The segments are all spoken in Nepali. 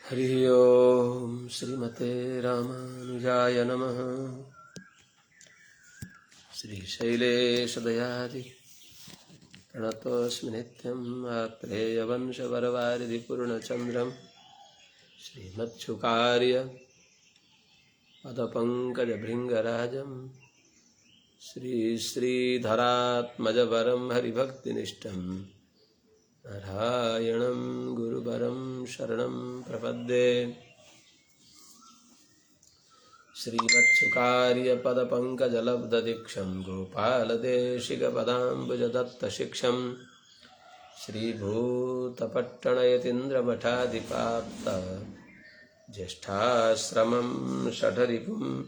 हरि ओम श्रीमते रामानुजाय नमः। श्रीशैलेशदयादि प्रणतोऽस्मि नित्यं आत्रेयवंशवरवारिधिपूर्णचन्द्रं श्रीमच्छुकार्य पदपङ्कजभृङ्गराजं श्रीश्रीधरात्मजवरं हरिभक्तिनिष्ठं नारायणं गुरुवरं शरणं प्रपद्ये। श्रीमच्छुकार्यपदपङ्कजलब्धदीक्षं गोपालदेशिकपदाम्बुजदत्तशिक्षं श्रीभूतपट्टणयतीन्द्रमठाधिपाप्त ज्येष्ठाश्रमं षठरिपुं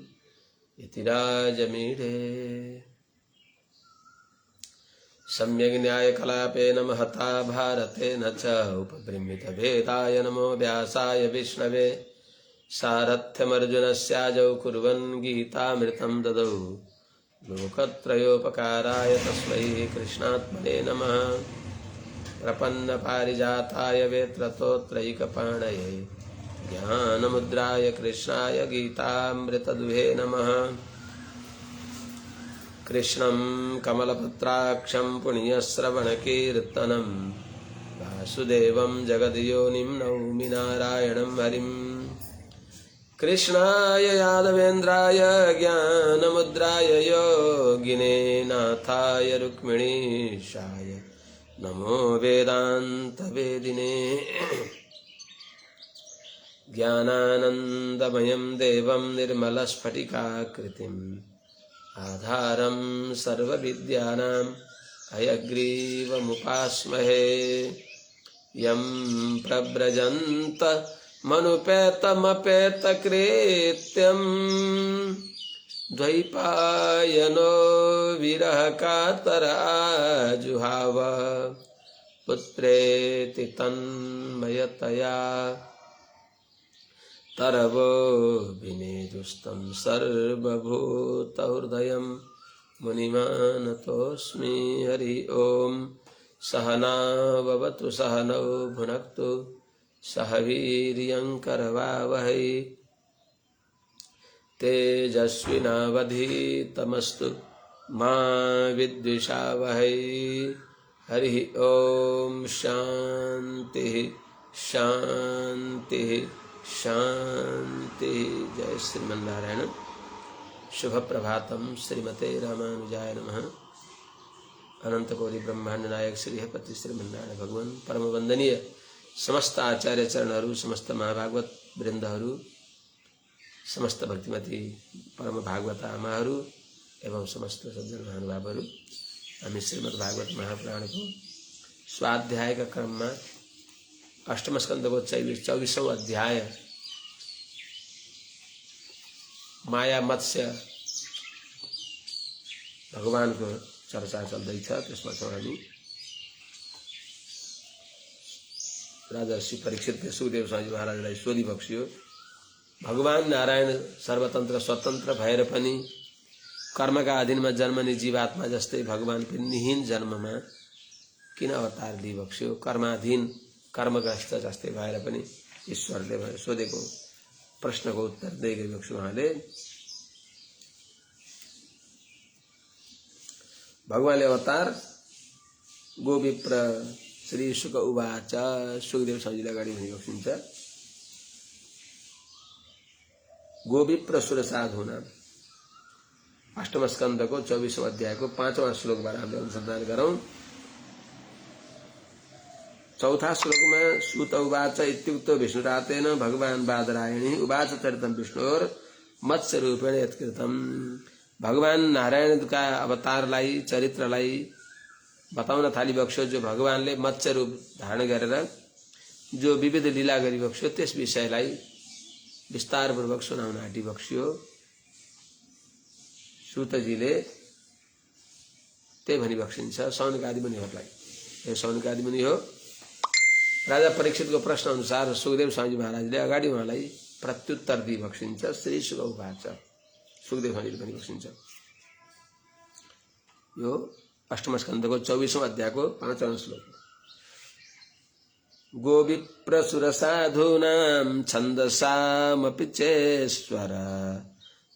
यतिराजमीढे। सम्यग् न्यायकलापेन महता भारतेन च उपबृंहितभेदाय नमो व्यासाय विष्णवे। सारथ्यमर्जुनस्याजौ कुर्वन् गीतामृतं ददौ लोकत्रयोपकाराय तस्मै कृष्णात्मने नमः। प्रपन्नपारिजाताय वेत्रतोत्रैकपाणये ज्ञानमुद्राय कृष्णाय गीतामृतदुहे नमः। कृष्णं कमलपत्राक्षं पुण्यश्रवणकीर्तनं वासुदेवं जगद्योनिं नौमि नारायणं हरिम्। कृष्णाय यादवेन्द्राय ज्ञानमुद्राय योगिने नाथाय रुक्मिणीशाय नमो वेदान्तवेदिने। ज्ञानानन्दमयं देवं निर्मलस्फटिकाकृतिम् आधारं सर्वविद्यानां हयग्रीवमुपास्महे। यं प्रव्रजन्त मनुपेतमपेतकृत्यं द्वैपायनो विरहकातराजुहाव पुत्रेति तन्मयतया तरवो विनेदुस्तं सर्वभूतहृदयं मुनिमानतोऽस्मि। हरि ओम सहना भवतु सहनौ भुनक्तु सह वीर्यङ्करवावहै तेजस्विनावधीतमस्तु मा विद्विषावहै। हरि ओम शांति शांति शांति। जय श्रीमन्नारायण। शुभ प्रभातम। श्रीमते रामानुजाय नमः। अनंतकोटि ब्रह्मांड नायक श्री हरिपति श्रीमन्नारायण भगवान परम वंदनीय समस्त आचार्य चरणहरू, समस्त महाभागवत वृन्दहरू, समस्त भक्तिमती परम भागवत आमाहरू एवं समस्त सज्जन महानुभावहरू, हामी श्रीमद् भागवत महापुराणको स्वाध्यायका क्रममा अष्टम स्कन्धको 24औं अध्याय माया मत्स्य भगवानको चर्चा चल्दैछ। त्यसमा छौँ हामी। राजा श्री परीक्षितले सुखदेव स्वामी महाराजलाई सोधिबक्सियो, भगवान नारायण सर्वतन्त्र स्वतन्त्र भएर पनि कर्मका अधीनमा जन्मने जीवात्मा जस्तै भगवान विहीन जन्ममा किन अवतार लिइबक्स्यो? कर्माधीन कर्मग्रस्त जस्तै भएर पनि ईश्वरले सोधेको प्रश्नको उत्तर दिदै गइबक्स्यो। उहाँले भगवानले अवतार गोविप्र श्री शुक उवाच। सुखदेव स्वामीले अगाडि भनिबक्सिन्छ, गोविप्र सुरसाधूनाम अष्टम स्कन्धको 24औं अध्यायको 5वां श्लोकबाट हामीले अनुसन्धान गरौं। चौथा श्लोकमा सुत उवाच इत्युक्तो विष्णुरातेन भगवान बादरायणी उवाच चरितम विष्णोर मत्स्य रूपेण यत्कृतम। भगवान नारायणका अवतारलाई चरित्रलाई बताउन थालिबक्स्यो, जो भगवानले मत्स्य रूप धारण गरेर जो विविध लीला गरिबक्स्यो त्यस विषयलाई विस्तारपूर्वक सुनाउन आँटिबक्स्यो। सुतजीले त्यही भनिबक्सिन्छ सौनकादि मुनिहरूलाई। यो सौनकादि मुनि हो। राजा परीक्षितको प्रश्न अनुसार सुखदेव स्वामी महाराजले अगाडि उहाँलाई प्रत्युत्तर दिइबक्सिन्छ। श्री शुक उवाच। सुखदेव स्वामीले भनिबक्सिन्छ, यो अष्टम स्कन्धको 24औं अध्यायको 5वां श्लोक। गोविप्रसुरसाधूनां छन्दसामपि चेश्वर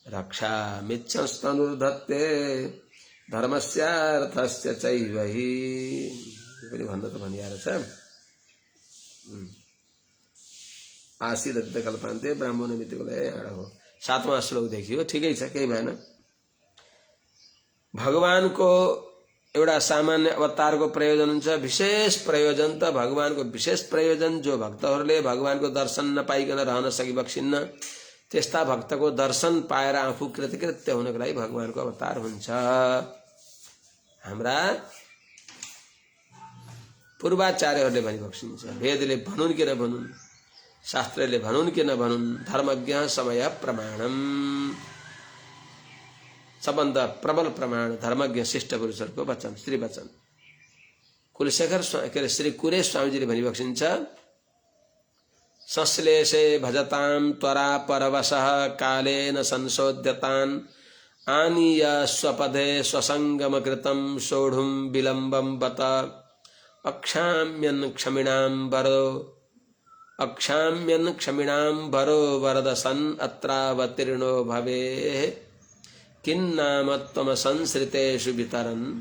रक्षामिच्छंस्तनुर्धत्ते धर्मस्यार्थस्य चैव हि पनि भन्न त भनिएको छ। आशीर्दित कल्पान्ते ब्राह्मण मितिकोलाई हो 7वां श्लोकदेखि हो। ठिकै छ, केही भएन। भगवानको एउटा सामान्य अवतारको प्रयोजन हुन्छ, विशेष प्रयोजन त भगवानको विशेष प्रयोजन जो भक्तहरूले भगवानको दर्शन नपाइकन रहन सकिबक्सिन्न त्यस्ता भक्तको दर्शन पाएर आफू कृतकृत्य हुनको लागि भगवानको अवतार हुन्छ। हाम्रा पूर्वाचार्यहरूले भनिबक्सिन्छ, वेदले भनुन् कि नभनुन्, शास्त्रले भनुन् कि नभनुन्, धर्मज्ञ समय प्रमाणम, सबभन्दा प्रबल प्रमाण धर्मज्ञ शिष्ट पुरुषहरूको वचन, श्री वचन। कुलशेखर के अरे श्री कुरेश स्वामीजीले भनिबक्सिन्छ, संश्लेषे भजतां त्वरा परवशः कालेन संशोध्यतान् आनीय स्वपदे स्वसंगम कृतं सोढुं विलम्बं बत अक्षाम्यन् क्षमिणां वरो वरदसन् अत्रावतीर्णो भवेः किन्नाम त्वम संसृतेषु वितरन्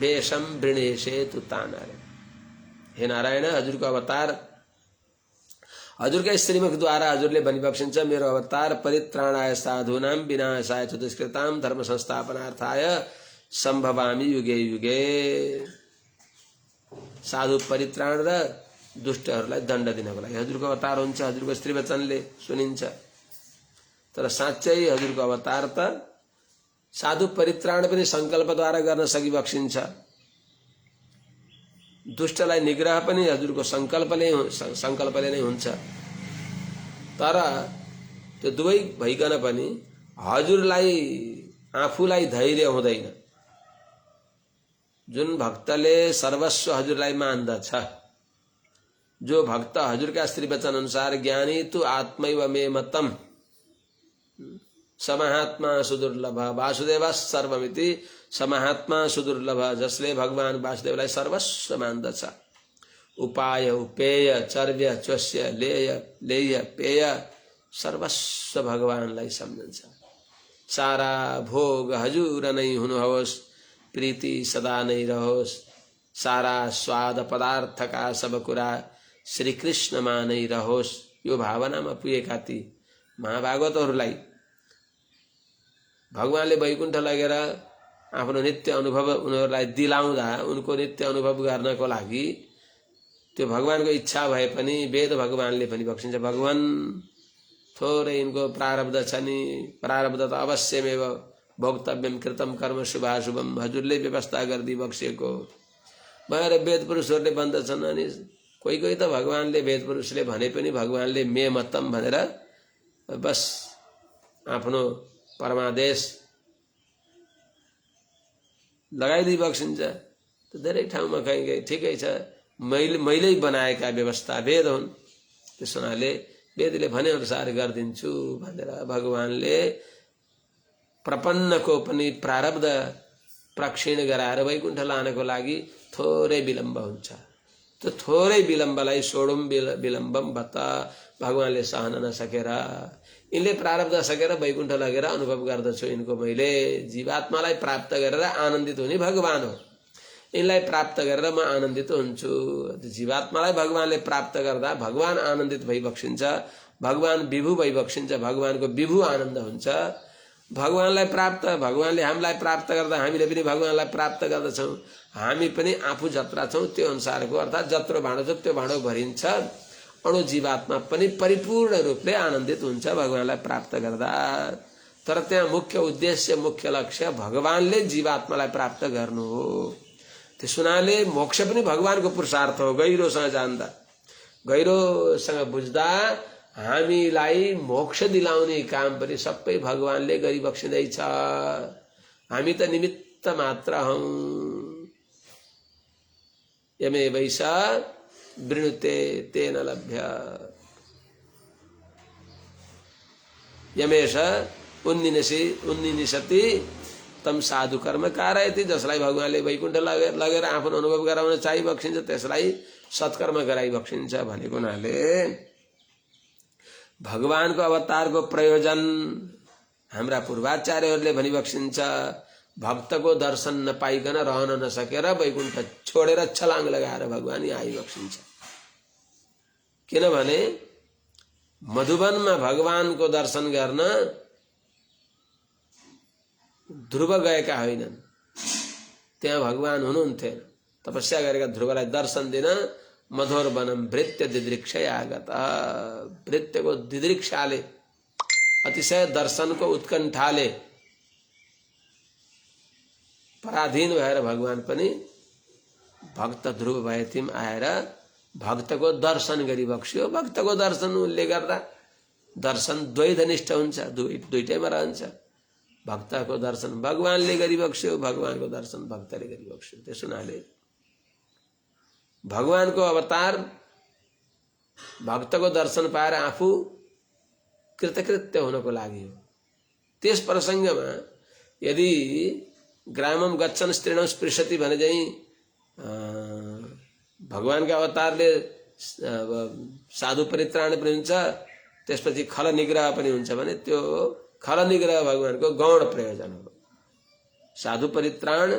वेशं वृणेशे तु तानार। हे नारायण, हजुरको अवतार, हजुरकै श्रीमुख द्वारा हजुरले भनिबक्सिन्छ, मेरो अवतार परित्राणाय साधूनां विनाशाय च दुष्कृतां धर्म संस्थापनार्थाय सम्भवामि युगे युगे। साधु परित्राण र दुष्टहरूलाई दण्ड दिनको लागि हजुरको अवतार हुन्छ, हजुरको श्री वचनले सुनिन्छ। तर साँच्चै हजुरको अवतार त साधु परित्राण पनि संकल्पद्वारा गर्न सकिबक्सिन्छ, दुष्टलाई निग्रह पनि हजुरको संकल्पले नै हुन्छ। तर त्यो दुवै भइकन पनि हजुरलाई आफूलाई धैर्य हुँदैन। जुन भक्तले सर्वस्व हजुरलाई मान्दछ, जो भक्त हजुरका श्री वचन अनुसार ज्ञानी तु आत्मैव मे मतम समहात्मा सुदुर्लभ वासुदेव सर्वमिति, समहात्मा सुदुर्लभ, जसले भगवान वासुदेवलाई सर्वस्व मान्दछ। उपाय उपेय चर्व्य चोष्य लेय पेय सर्वस्व भगवानलाई सम्झन्छ। सारा भोग हजुर नै हुनुहोस्, प्रीति सदा नै रहोस्, सारा स्वाद पदार्थका सब कुरा श्री कृष्णमा नै रहोस्। यो भावनामा पुगेका ती महाभागवतहरूलाई भगवानले वैकुण्ठ लगेर आफ्नो नित्य अनुभव उनीहरूलाई दिलाउँदा उनको नित्य अनुभव गर्नको लागि त्यो भगवानको इच्छा भए पनि वेद भगवानले पनि बक्सिन्छ, भगवान थोरै यिनको प्रारब्ध छ नि, प्रारब्ध त अवश्यमेव भोक्तव्यम कृतम कर्म शुभाशुभम, हजुरले व्यवस्था गरिदिई बक्सिएको भएर वेद पुरुषहरूले भन्दछन्। अनि कोही कोही त भगवानले वेद पुरुषले भने पनि भगवानले मे मतम भनेर बस आफ्नो परमादेश लगाइदिई बक्सिन्छ। त धेरै ठाउँमा कहीँ ठिकै छ, मैले बनाएका व्यवस्था वेद हुन्, त्यस हुनाले वेदले भने अनुसार गरिदिन्छु भनेर भगवानले प्रपन्नको पनि प्रारब्ध प्रक्षीण गराएर वैकुण्ठ लानको लागि थोरै विलम्ब हुन्छ। त्यो थोरै विलम्बलाई सोडुम विलम्बम बत, भगवानले सहन नसकेर यिनले प्रारब्ध सकेर वैकुण्ठ लगेर अनुभव गर्दछु, यिनको मैले जीवात्मालाई प्राप्त गरेर आनन्दित हुने भगवान हो, यिनलाई प्राप्त गरेर म आनन्दित हुन्छु। जीवात्मालाई भगवानले प्राप्त गर्दा भगवान आनन्दित भइबक्सिन्छ, भगवान विभु भइबक्सिन्छ, भगवानको विभु आनन्द हुन्छ। भगवानलाई प्राप्त, भगवानले हामीलाई प्राप्त गर्दा हामीले पनि भगवानलाई प्राप्त गर्दछौँ। हामी पनि आफू जत्रा छौँ त्यो अनुसारको, अर्थात् जत्रो भाँडो छ त्यो भाँडो भरिन्छ। अणु जीवात्मा पनि परिपूर्ण रूपले आनन्दित हुन्छ भगवानलाई प्राप्त गर्दा। तर त्यहाँ मुख्य उद्देश्य, मुख्य लक्ष्य भगवानले जीवात्मालाई प्राप्त गर्नु हो। त्यस हुनाले मोक्ष पनि भगवानको पुरुषार्थ हो। गहिरोसँग जान्दा, गहिरोसँग बुझ्दा हामीलाई मोक्ष दिलाउने काम पनि सबै भगवानले गरिबक्सिँदैछ, हामी त निमित्त मात्र हौं। यमे वैसा वृणुते तेन लभ्य, यमेश उन्निनिसति तम साधु कर्म कारयति, जसलाई भगवानले वैकुण्ठ लगेर आफ्नो अनुभव गराउन चाहिबक्सिन्छ त्यसलाई सत्कर्म गराई बक्सिन्छ भनेको हुनाले भगवानको अवतारको प्रयोजन हाम्रा पूर्वाचार्यहरूले भनी बक्सिन्छ। भक्तको दर्शन नपाइकन रहन नसकेर वैकुण्ठ छोडेर छलाङ लगाएर भगवान यहाँ आइबक्सिन्छ। किनभने मधुवनमा भगवानको दर्शन गर्न ध्रुव गएका होइनन्, त्यहाँ भगवान हुनुहुन्थेन। तपस्या गरेका ध्रुवलाई दर्शन दिन मधुर वनम भृत्य दिदृक्षया आगत। भृत्यको दिदृक्षाले अतिशय दर्शनको उत्कण्ठाले पराधीन भएर भगवान पनि भक्त ध्रुव भएतिम आएर भक्तको दर्शन गरिबक्स्यो। भक्तको दर्शन उनले गर्दा दर्शन द्वैधनिष्ठ हुन्छ, दुईटैमा रहन्छ। भक्तको दर्शन भगवानले गरिबक्स्यो, भगवानको दर्शन भक्तले गरिबक्स्यो। त्यसो हुनाले भगवानको अवतार भक्तको दर्शन पाएर आफू कृतकृत्य हुनको लागि हो। त्यस प्रसङ्गमा यदि ग्रामम गच्छन् स्त्रीणं स्पृशति भने चाहिँ भगवानका अवतारले साधु परित्राण पनि हुन्छ, त्यसपछि खल निग्रह पनि हुन्छ भने त्यो खल निग्रह भगवानको गौण प्रयोजन हो। साधु परित्राण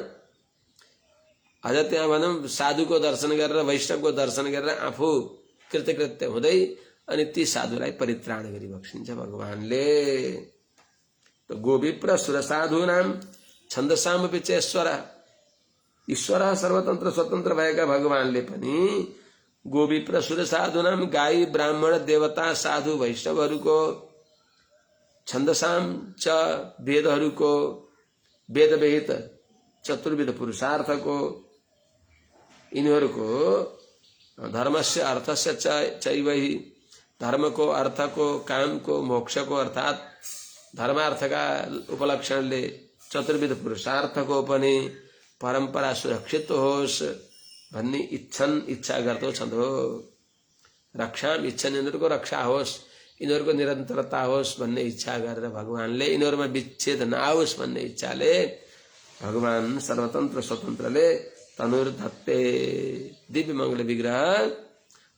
अझ त्यहाँ भनौँ साधुको दर्शन गरेर वैष्णवको दर्शन गरेर आफू कृतकृत्य हुँदै अनि ती साधुलाई परित्राण गरिबक्सिन्छ भगवानले। गोविप्र सुरसाधूनाम छन्दसामपि च ईश्वर सर्वतन्त्र स्वतन्त्र भएका भगवानले पनि गोविप्र सुरसाधूनाम गाई ब्राह्मण देवता साधु वैष्णवहरूको छन्दसाम च वेदहरूको वेदविहित चतुर्विध पुरुषार्थको यिनीहरूको धर्मस्य अर्थस्य चैवहि धर्मको अर्थको कामको मोक्षको अर्थात् धर्मार्थका उपलक्षणले चतुर्विध पुरुषार्थको पनि परम्परा सुरक्षित होस् भन्ने इच्छा गर्दो छन्दो। रक्षाम इच्छन यिनीहरूको रक्षा होस्, यिनीहरूको निरन्तरता होस् भन्ने इच्छा गरेर भगवानले यिनीहरूमा विच्छेद नआओस् भन्ने इच्छाले भगवान सर्वतन्त्र स्वतन्त्रले तनुर्धत्ते दिव्य मंगल विग्रह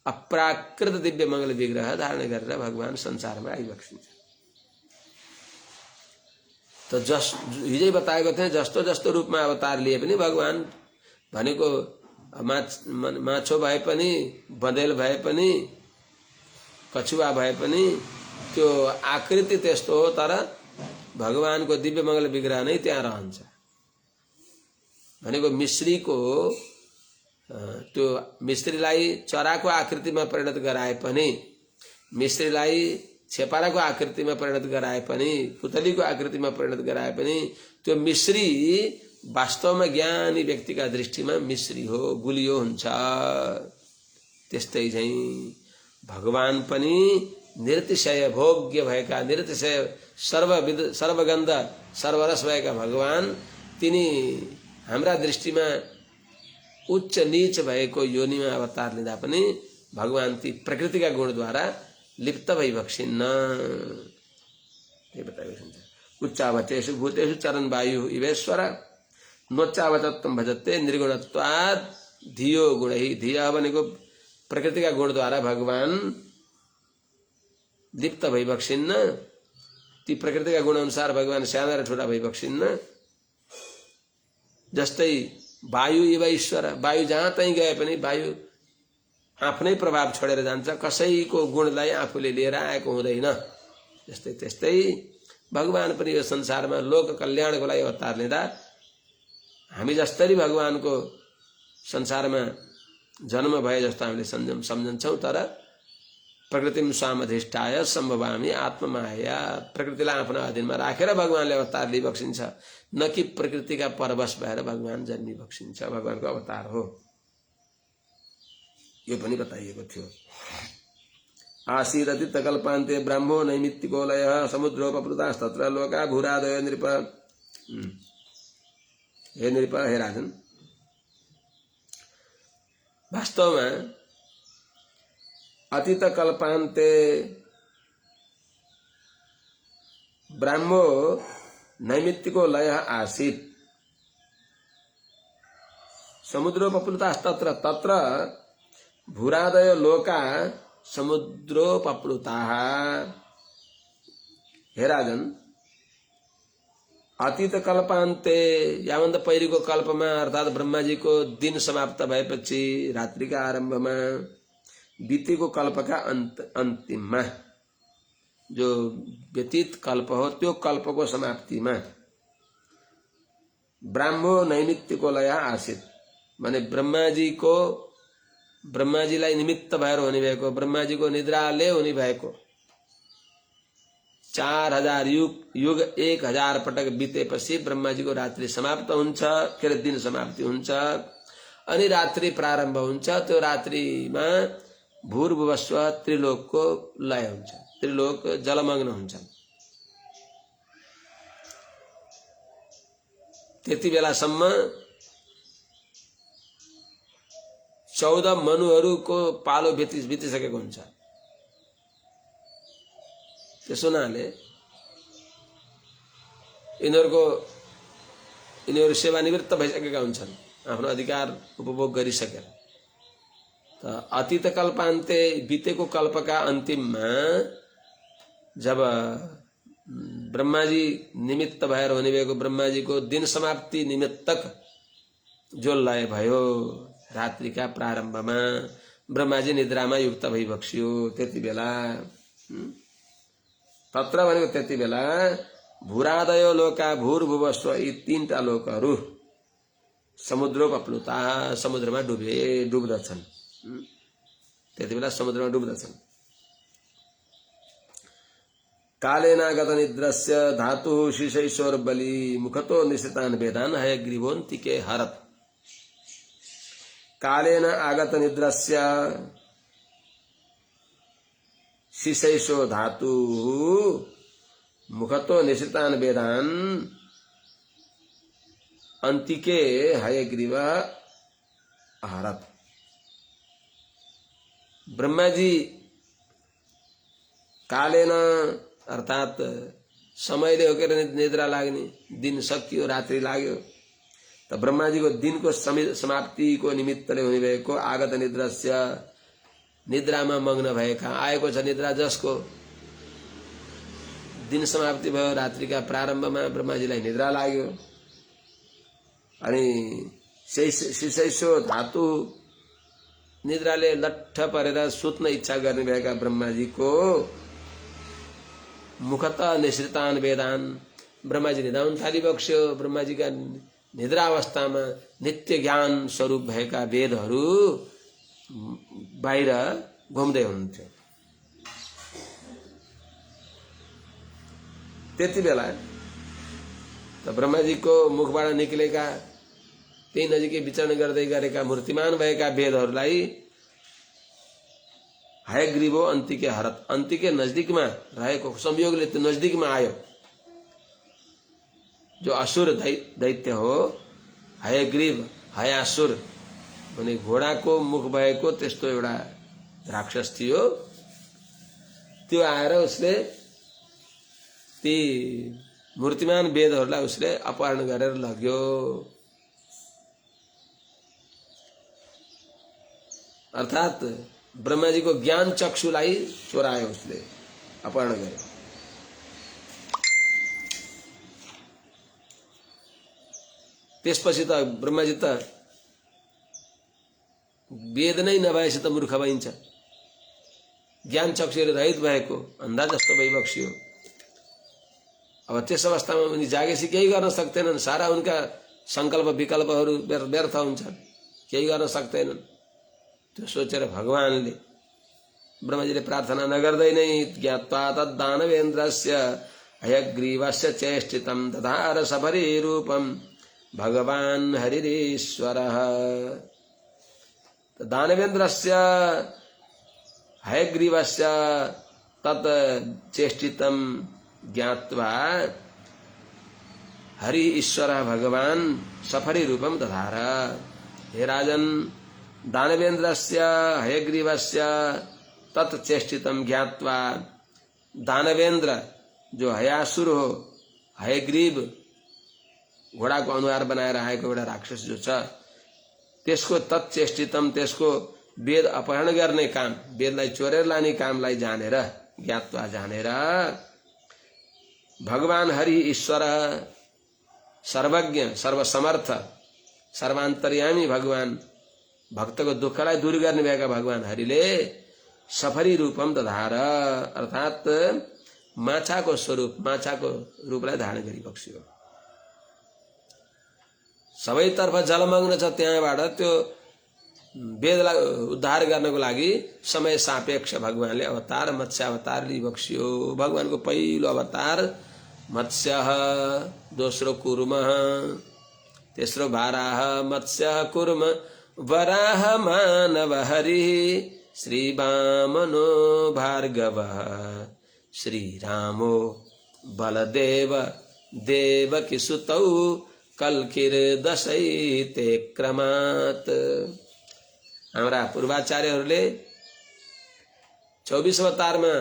अप्राकृत दिव्य मंगल विग्रह धारण गरेर भगवान संसारमा आइबक्सिन्छ। त हिजै बताएको थिएँ जस्तो जस्तो रूपमा अवतार लिए पनि भगवान भनेको माछो भए पनि बँदेल भए पनि कछुवा भए पनि त्यो आकृति त्यस्तो हो, तर भगवानको दिव्य मंगल विग्रह नै त्यहाँ रहन्छ। भनेको मिश्रीको त्यो मिश्रीलाई चराको आकृतिमा परिणत गराए पनि, मिश्रीलाई छेपाराको आकृतिमा परिणत गराए पनि, पुतलीको आकृतिमा परिणत गराए पनि त्यो मिश्री वास्तवमा ज्ञानी व्यक्तिका दृष्टिमा मिश्री हो, गुलियो हुन्छ। त्यस्तै चाहिँ भगवान पनि निरतिशय भोग्य भएका, निरतिशय सर्वविध सर्वगन्ध सर्वरस भएका भगवान तिनी हाम्रा दृष्टिमा उच्च नीच भएको योनिमा अवतार लिँदा पनि भगवान ती प्रकृतिका गुणद्वारा लिप्त भइबक्सिन्न। उच्चावचेषु भूतेषु चरण वायु इवेश्वर नोच्चावचत्वं भजते निर्गुणत्वात् धियो गुणैः। धिया भनेको प्रकृतिका गुणद्वारा भगवान लिप्त भइबक्सिन्न। ती प्रकृतिका गुण अनुसार भगवान साना र ठुला भइबक्सिन्न। जस्तै वायु इव ईश्वर, वायु जहाँ तहीँ गए पनि वायु आफ्नै प्रभाव छोडेर जान्छ, कसैको गुणलाई आफूले लिएर आएको हुँदैन। जस्तै त्यस्तै भगवान पनि यो संसारमा लोक कल्याणको लागि अवतार लिँदा हामी जसरी भगवानको संसारमा जन्म भए जस्तो हामीले सम्झन्छौँ, तर प्रकृतिम स्वामधिष्ठाय सम्भवामी आत्ममाया, प्रकृतिलाई आफ्नो अधीनमा राखेर भगवानले अवतार लिइबक्सिन्छ, न कि प्रकृतिका परवश भएर भगवान जन्मिबक्सिन्छ। भगवानको अवतार हो यो पनि बताइएको थियो। आसीदति तकल्पान्ते ब्रह्मो नैमित्तिको लयः समुद्रोपप्लुतास्तत्र लोका भूरादयो नृप। हे नृप, हे राजन, वास्तवमा अतीत कल्पान्ते ब्रह्मो नैमित्तिको लय आसीत् समुद्रोपप्लुतास्तत्र, तत्र भूरादय लोका समुद्रोपप्लुता। हे राजन, अतीत कल्पान्ते यावन्त पहिलेको कल्पमा अर्थात ब्रह्माजीको दिन समाप्त भएपछि रात्रिका आरम्भमा बितेको कल्पका अन्तिममा जो व्यतीत कल्प हो त्यो कल्पको समाप्तिमा ब्राह्मो नैमित्तिको लय आसित माने ब्रह्माजीलाई निमित्त भएर हुने भएको ब्रह्माजीको निद्राले हुने भएको 4000 युग 1000 पटक बितेपछि ब्रह्माजीको रात्रि समाप्त हुन्छ, के अरे दिन समाप्ति हुन्छ अनि रात्रि प्रारम्भ हुन्छ। त्यो रात्रिमा भूर्भुवस्व त्रिलोकको लय हुन्छ, त्रिलोक जलमग्न हुन्छ। त्यति बेलासम्म 14 मनुहरूको पालो बितिसकेको हुन्छ। त्यसो हुनाले यिनीहरू सेवानिवृत्त भइसकेका हुन्छन्, आफ्नो अधिकार उपभोग गरिसकेर। त अतीत कल्पान्ते बितेको कल्पका अन्तिममा जब ब्रह्माजी निमित्त भएर हुने भएको ब्रह्माजीको दिन समाप्ति निमित्तक जो लय भयो रात्रिका प्रारम्भमा ब्रह्माजी निद्रामा युक्त भइबक्सियो। त्यति बेला तत्र भनेको त्यति बेला भूरादयो लोका भूर्भुवस्व यी 3टा लोकहरू समुद्रोपप्लुता समुद्रमा डुब्दछन्। त्यति बेला समुद्रमा डुब्दछन्। कालेनागत निद्रस्य धातु शिशैश्वर बलि मुखतो निश्चितान् वेदान् हयग्रीवोऽन्तिके हरत्। कालेन आगत निद्रस्य शिशैषो धातु मुखतो निश्चितान् वेदान् अन्तिके हयग्रीव हरत्। ब्रह्माजी कालेन अर्थात समयले हो के निद्रा लाग्ने, दिन सकियो रात्रि लाग्यो त ब्रह्माजीको दिनको समाप्तिको निमित्तले हुने भएको आगत निद्रस्य निद्रामा मग्न भएका आएको छ निद्रा जसको दिन समाप्ति भयो रात्रिका प्रारम्भमा ब्रह्माजीलाई निद्रा लाग्यो अनि शिशैषो धातु निद्राले लट्ठ परेर सुत्न इच्छा गर्ने भएका ब्रह्माजीको मुखत निश्रितान वेदान ब्रह्माजी निदाउन थालिबक्स्यो। ब्रह्माजीका निद्रावस्थामा नित्य ज्ञान स्वरूप भएका वेदहरू बाहिर घुम्दै हुन्थ्यो। त्यति बेला त ब्रह्माजीको मुखबाट निक्लेका त्यही नजिकै विचरण गर्दै गरेका मूर्तिमान भएका वेदहरूलाई हयग्रीवो अन्तिके हरत, अन्तिके नजदीकमा रहेको संयोगले त्यो नजदीकमा आयो। जो असुर दैत्य हो हयग्रीव, हयासुर भने घोडाको मुख भएको त्यस्तो एउटा राक्षस थियो। त्यो आएर उसले ती मूर्तिमान वेदहरूलाई उसले अपहरण गरेर लग्यो। अर्थात ब्रह्माजीको ज्ञान चक्षुलाई चोरायो, उसले अपहरण गर्यो। त्यसपछि त ब्रह्माजी त वेद नै नभएपछि त मूर्ख भइन्छ। ज्ञान चक्षुले रहित भएको अन्धा जस्तो भइबक्सियो। अब त्यस अवस्थामा उनी जागेपछि केही गर्न सक्दैनन्। सारा उनका संकल्प विकल्पहरू व्यर्थ हुन्छन्, केही गर्न सक्दैनन्। त्यो सोचेर भगवानले ब्रह्माजीले प्रार्थना नगर्दै नै ज्ञात्वा तद्दानवेन्द्रस्य हयग्रीवस्य चेष्टितं दधार सबरी रूपम भगवान हरिरीश्वरः। दानवेन्द्रस्य हयग्रीवस्य तत् चेष्टितं ज्ञात्वा हरि ईश्वर भगवान सफरी रूपम दधार। हे राजन, दानवेन्द्रस्य हयग्रीवस्य तत् चेष्टितं ज्ञात्वा दानवेन्द्र जो हयासुर हो, हयग्रीव घोडाको अनुहार बनाएर आएको एउटा राक्षस जो छ त्यसको तत्चेष्टितम त्यसको वेद अपहरण गर्ने काम, वेदलाई चोरेर लाने कामलाई जानेर, ज्ञात्वा जानेर, भगवान हरि ईश्वर सर्वज्ञ सर्वसमर्थ सर्वान्तर्यामी भगवान, भक्तको दुःखलाई दूर गर्ने भएका भगवान हरिले सफरी रूपम दधार, अर्थात माछाको स्वरूप, माछाको रूपलाई धारण गरी बक्स्यो। सबैतर्फ जलमग्न छ, त्यहाँबाट त्यो वेदलाई उद्धार गर्नको लागि समय सापेक्ष भगवानले अवतार मत्स्य अवतार लिबक्स्यो। भगवानको पहिलो अवतार मत्स्य, दोस्रो कुर्म, तेस्रो वराह, मत्स्य कुर्म वराह मानव हरि, श्री वामनो भार्गव श्री रामो बलदेव देवकी सुतौ कल्किर दशैते क्रमात्। हाम्रा पूर्वाचार्यहरूले 24 अवतारमा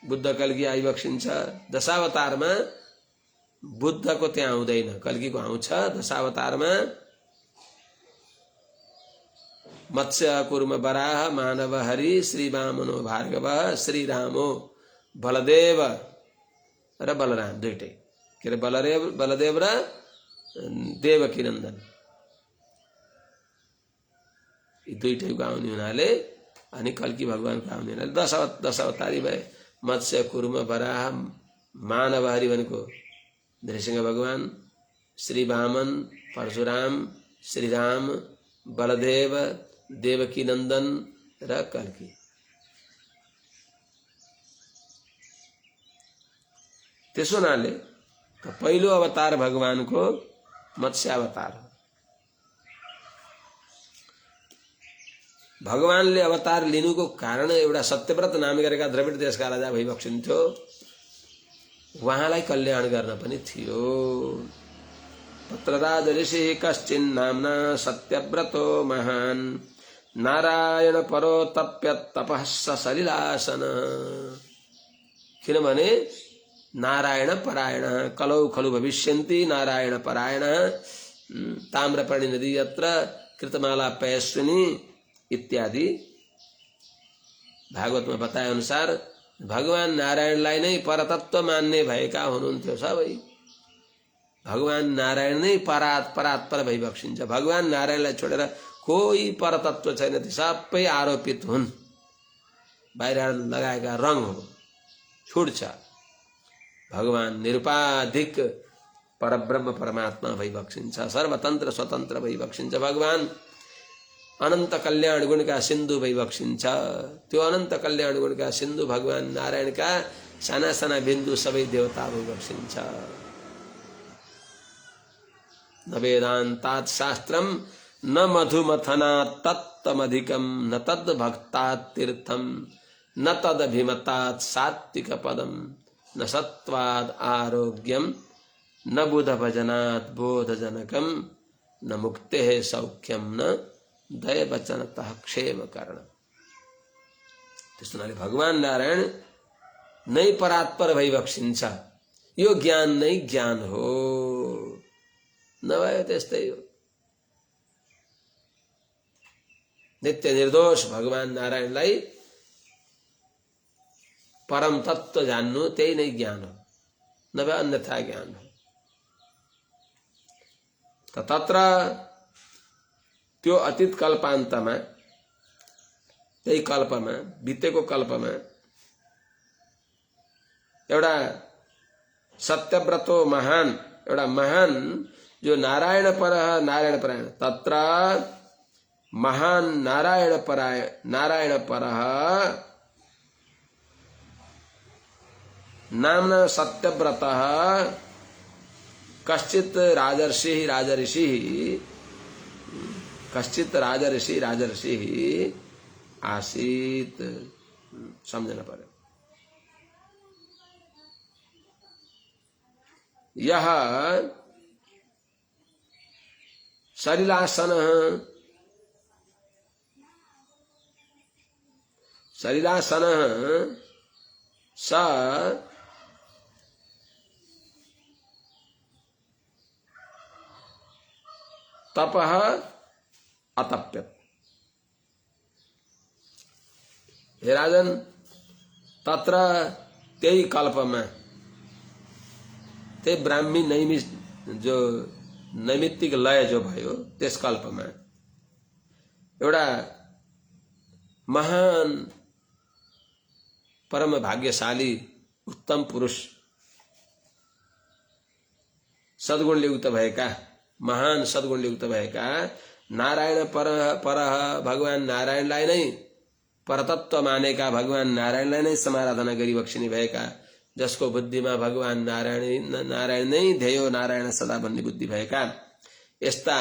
बुद्ध कल्की आइबक्सिन्छ, दशावतारमा बुद्धको त्यहाँ आउँदैन, कल्कीको आउँछ। दशावतारमा मत्स्य कुर्म वराह मानव हरि, श्री वामनो भार्गव श्री रामो बलदेव र बलराम, दुईटै के अरे बलदेव र देवकी नन्दन, यी दुईटैको आउने हुनाले अनि कल्की भगवानको आउने हुनाले 10 अवतारी भए। मत्स्य कुर्म वराह मानव हरि भनेको नृसिंह भगवान, श्री वामन परशुराम, श्री राम, बलदेव, देवकी नन्दन र कल्की। त्यसो हुनाले पहिलो अवतार भगवानको मत्स्य अवतार हो। भगवानले अवतार लिनुको कारण एउटा सत्यव्रत नाम गरेका द्रविड देशका राजा भइबक्सिन्थ्यो, उहाँलाई कल्याण गर्न पनि थियो। पत्रराज ऋषि कश्चिन् नाम्ना सत्यव्रतो महान्, नारायण परो तप्यत् तपः सलिलासन। किनभने नारायण परायण, कलौ खलु भविष्यन्ति नारायण परायण, ताम्रपर्णी नदी यत्र कृतमाला पयस्विनी इत्यादि भागवतमा बताए अनुसार भगवान नारायणलाई नै परतत्व मान्ने भएका हुनुहुन्थ्यो सबै। भगवान नारायण नै परात्पर भइबक्सिन्छ। भगवान नारायणलाई छोडेर कोही परतत्व छैन, ती सबै आरोपित हुन्, बाहिर लगाएका रङ हो, छुट्छ। भगवान निरुपाधिक परब्रह्म परमात्मा भइबक्सिन्छ, सर्वतन्त्र स्वतन्त्र भइबक्सिन्छ। भगवान अनन्त कल्याण गुणका सिन्धु भइबक्सिन्छ। त्यो अनन्त कल्याण गुणका सिन्धु भगवान नारायणका साना साना बिन्दु सबै देवता भइबक्सिन्छ। न वेदान्तात् शास्त्रम न मधुमथनात् तत्तमधिकम न तद् भक्तात् तीर्थम न तदभिमतात् सात्विक पदम न सत्वाद आरोग्यम न बुध भजनात् बोधजनकम न मुक्तेः सौख्यम न दय वचनतः क्षेम करण। त्यस्तो हुनाले भगवान नारायण नै परात्पर भइबक्सिन्छ। यो ज्ञान नै ज्ञान हो, नभए त्यस्तै हो। नित्य निर्दोष भगवान नारायणलाई परम तत्व जान्नु त्यही नै ज्ञान हो, नभए अन्यथा ज्ञान हो। तत्र त्यो अतीत कल्पान्तमा, त्यही कल्पमा, बितेको कल्पमा एउटा सत्यव्रतो महान, एउटा महान जो नारायण परः नारायण परायण, तत्र महान नारायण परः नाम्ना सत्यव्रतः कश्चित् राजर्षि आसीत। समझना पड़े। यह सलिलासन स तपः अतप्यत। हे राजन, तत्र त्यही कल्पमा, त्यही ब्राह्मी जो नैमित्तिक लय जो भयो त्यस कल्पमा एउटा महान परम भाग्यशाली उत्तम पुरुष सद्गुणले युक्त भएका, महान सद्गुणले युक्त भएका नारायण पर भगवान नारायणलाई नै परतत्व मानेका, भगवान नारायणलाई नै समाराधना गरी बक्सिने भएका, जसको बुद्धिमा भगवान नारायण नै ध्येयो नारायण सदा भन्ने बुद्धि भएका यस्ता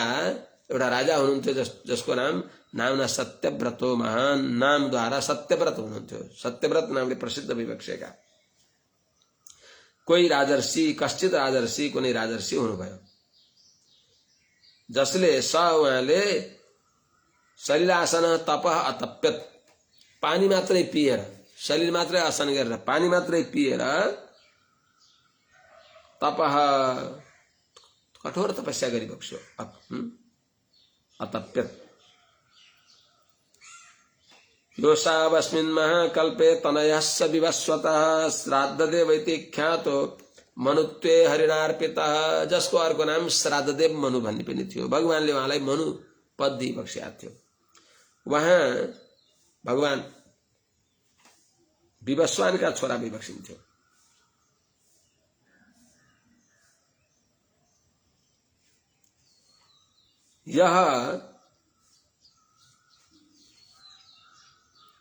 एउटा राजा हुनुहुन्थ्यो जसको नाम सत्यव्रतो, महान नामद्वारा सत्यव्रत हुनुहुन्थ्यो। सत्यव्रत नामले प्रसिद्ध भइबक्सेका कोही राजर्षि, कश्चित राजर्षि, कुनै राजर्षि हुनुभयो, जसले उहाँले शरीरासन तप अतप्यत, पानी मात्रै पिएर, शरीर मात्रै आसन गरेर पानी मात्रै पिएर तपः कठोर तपस्या गरिबक्स्यो। अतप्यत योषावस्मिन् महाकल्पे तनयस्य विवस्वतः श्राद्धदेव इति ख्यातो मनुत्वे हरिणार्पितः, जसको अर्को नाम श्राद्धदेव मनु भन्ने पनि थियो। भगवानले उहाँलाई मनु पद दिइबक्सेका थियो। उहाँ भगवान विवस्वानका छोरा भइबक्सिन्थ्यो। यह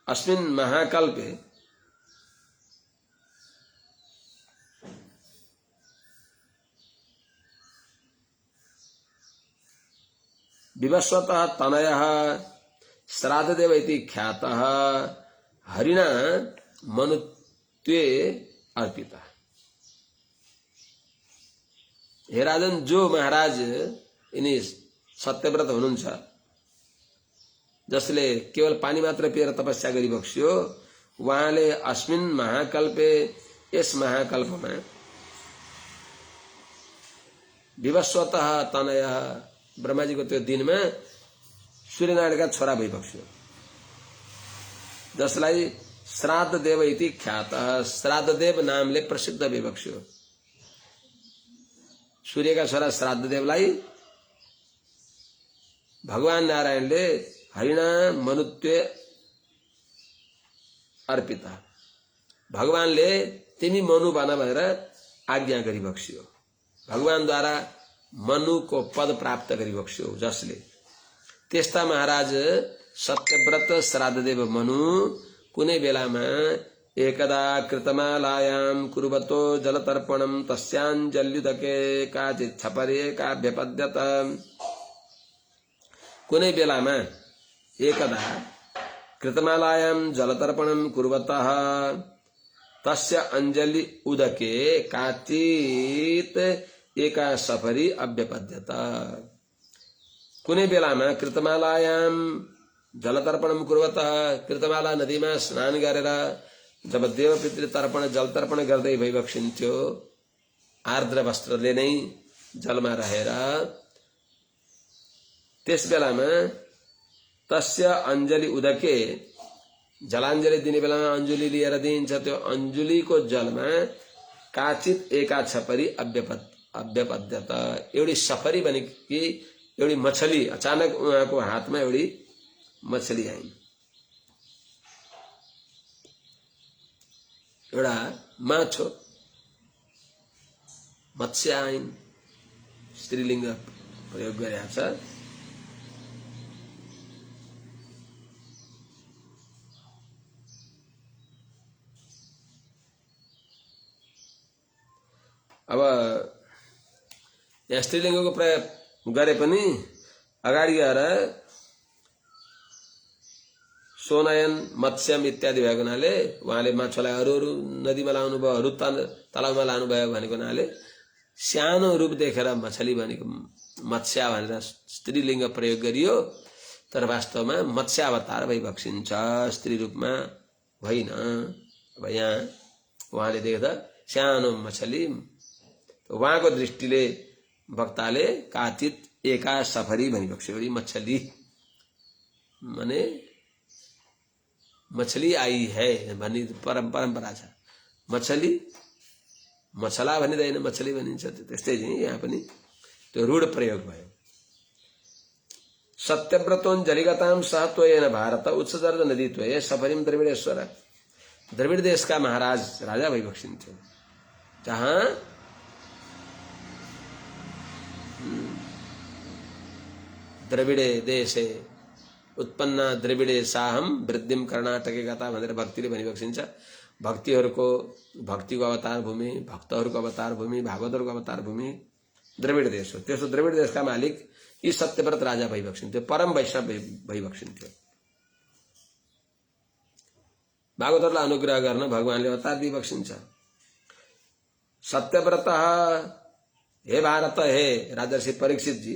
अस्मिन् महाकल्पे विवस्वतः तनयः श्राद्धदेव इति ख्यातः हरिणा मनुत्वे अर्पितः। हे राजन, जो महाराज यिनी सत्यव्रत हुनुहुन्छ, जसले केवल पानी मात्र पिएर तपस्या गरिबक्स्यो, उहाँले अस्मिन् महाकल्पे, यस महाकल्पमा विवस्वतः तनयः, ब्रह्माजीको त्यो दिनमा सूर्यनारायणका छोरा भइबक्स्यो, जसलाई श्राद्धदेव इति ख्यातः, श्राद्धदेव नामले प्रसिद्ध भइबक्स्यो। सूर्यका छोरा श्राद्धदेवलाई भगवान नारायणले हरिणा मनुत्वे अर्पिता, भगवानले तिमी मनु बन भनेर आज्ञा गरिबक्स्यो। भगवानद्वारा मनुको पद प्राप्त गरिबक्स्यो, जसले त्यस्ता महाराज सत्यव्रत श्राद्धदेव मनु कुनै बेलामा एकदा कृतमालायां कुर्वतो जलतर्पणं तस्याञ्जल्युदके काचित् छपरे काव्यपद्यत। कुनै बेलामा एकदा कृतमालायां जलतर्पणं कुर्वतः तस्य अंजलि उदके काचित् एका सफरी अव्यपद्यत। कुनै बेलामा कृतमालायां जलतर्पणं कुर्वतः, कृतमाला नदीमा स्नान गरेर जब देवपितृ तर्पण जल तर्पण गर्दै भइबक्सिन्थ्यो, आर्द्र वस्त्रले नै जलमा रहेर, त्यस बेलामा तस्य अंजलि उदके, जलाञ्जली दिने बेलामा अंजुली लिएर दिइन्छ, त्यो अंजुलीको जलमा काचित एका छपरी अव्यपद्यत, एउटी सफरी भनेकी एउटी मछली, अचानक उहाँको हातमा एउटी मछली आइन्, एउटा माछो मत्स्य आइन्, स्त्रीलिङ्ग प्रयोग गरेको छ। अब यहाँ स्त्रीलिङ्गको प्रयोग गरे पनि अगाडि गएर सोनयन मत्स्यम इत्यादि भएको हुनाले उहाँले माछालाई अरू नदीमा लाउनु भयो, अरू तलाउमा लानुभयो भनेको हुनाले सानो रूप देखेर मछली भनेको मत्स्य भनेर स्त्रीलिङ्ग प्रयोग गरियो, तर वास्तवमा मत्स्य अवतार भइबक्सिन्छ, स्त्री रूपमा होइन। अब यहाँ उहाँले देख्दा सानो मछली, उहाँको दृष्टिले वक्ताले काचित एका सफरी भनिबक्स्यो, मछली माने मछली आई है भन्ने परम्परा छ। मछली मछला भनिँदैन, मछली भनिन्छ। त्यस्तै चाहिँ यहाँ पनि त्यो रूढ प्रयोग भयो। सत्यव्रतोञ्जलिगतां सह त्वयेन भारत उत्सर्ज नदी त्वये सफरिम द्रविडेश्वर। द्रविड देश का महाराज राजा भइबक्सिन्थ्यो, जहाँ द्रविडे देशे उत्पन्न द्रविडे साहम वृद्धिम कर्नाटके गता भनेर भक्तिले भनिबक्सिन्छ। भक्तिको अवतार भूमि, भक्तहरूको अवतार भूमि, भागवतहरूको अवतार भूमि द्रविड देश हो। त्यसो द्रविड देशका मालिक यी सत्यव्रत राजा भइबक्सिन्थ्यो, परम वैष्णव भइबक्सिन्थ्यो। भागवतहरूलाई अनुग्रह गर्न भगवानले अवतार दिइबक्सिन्छ। सत्यव्रत हे भारत, हे राजर्षि परीक्षित जी,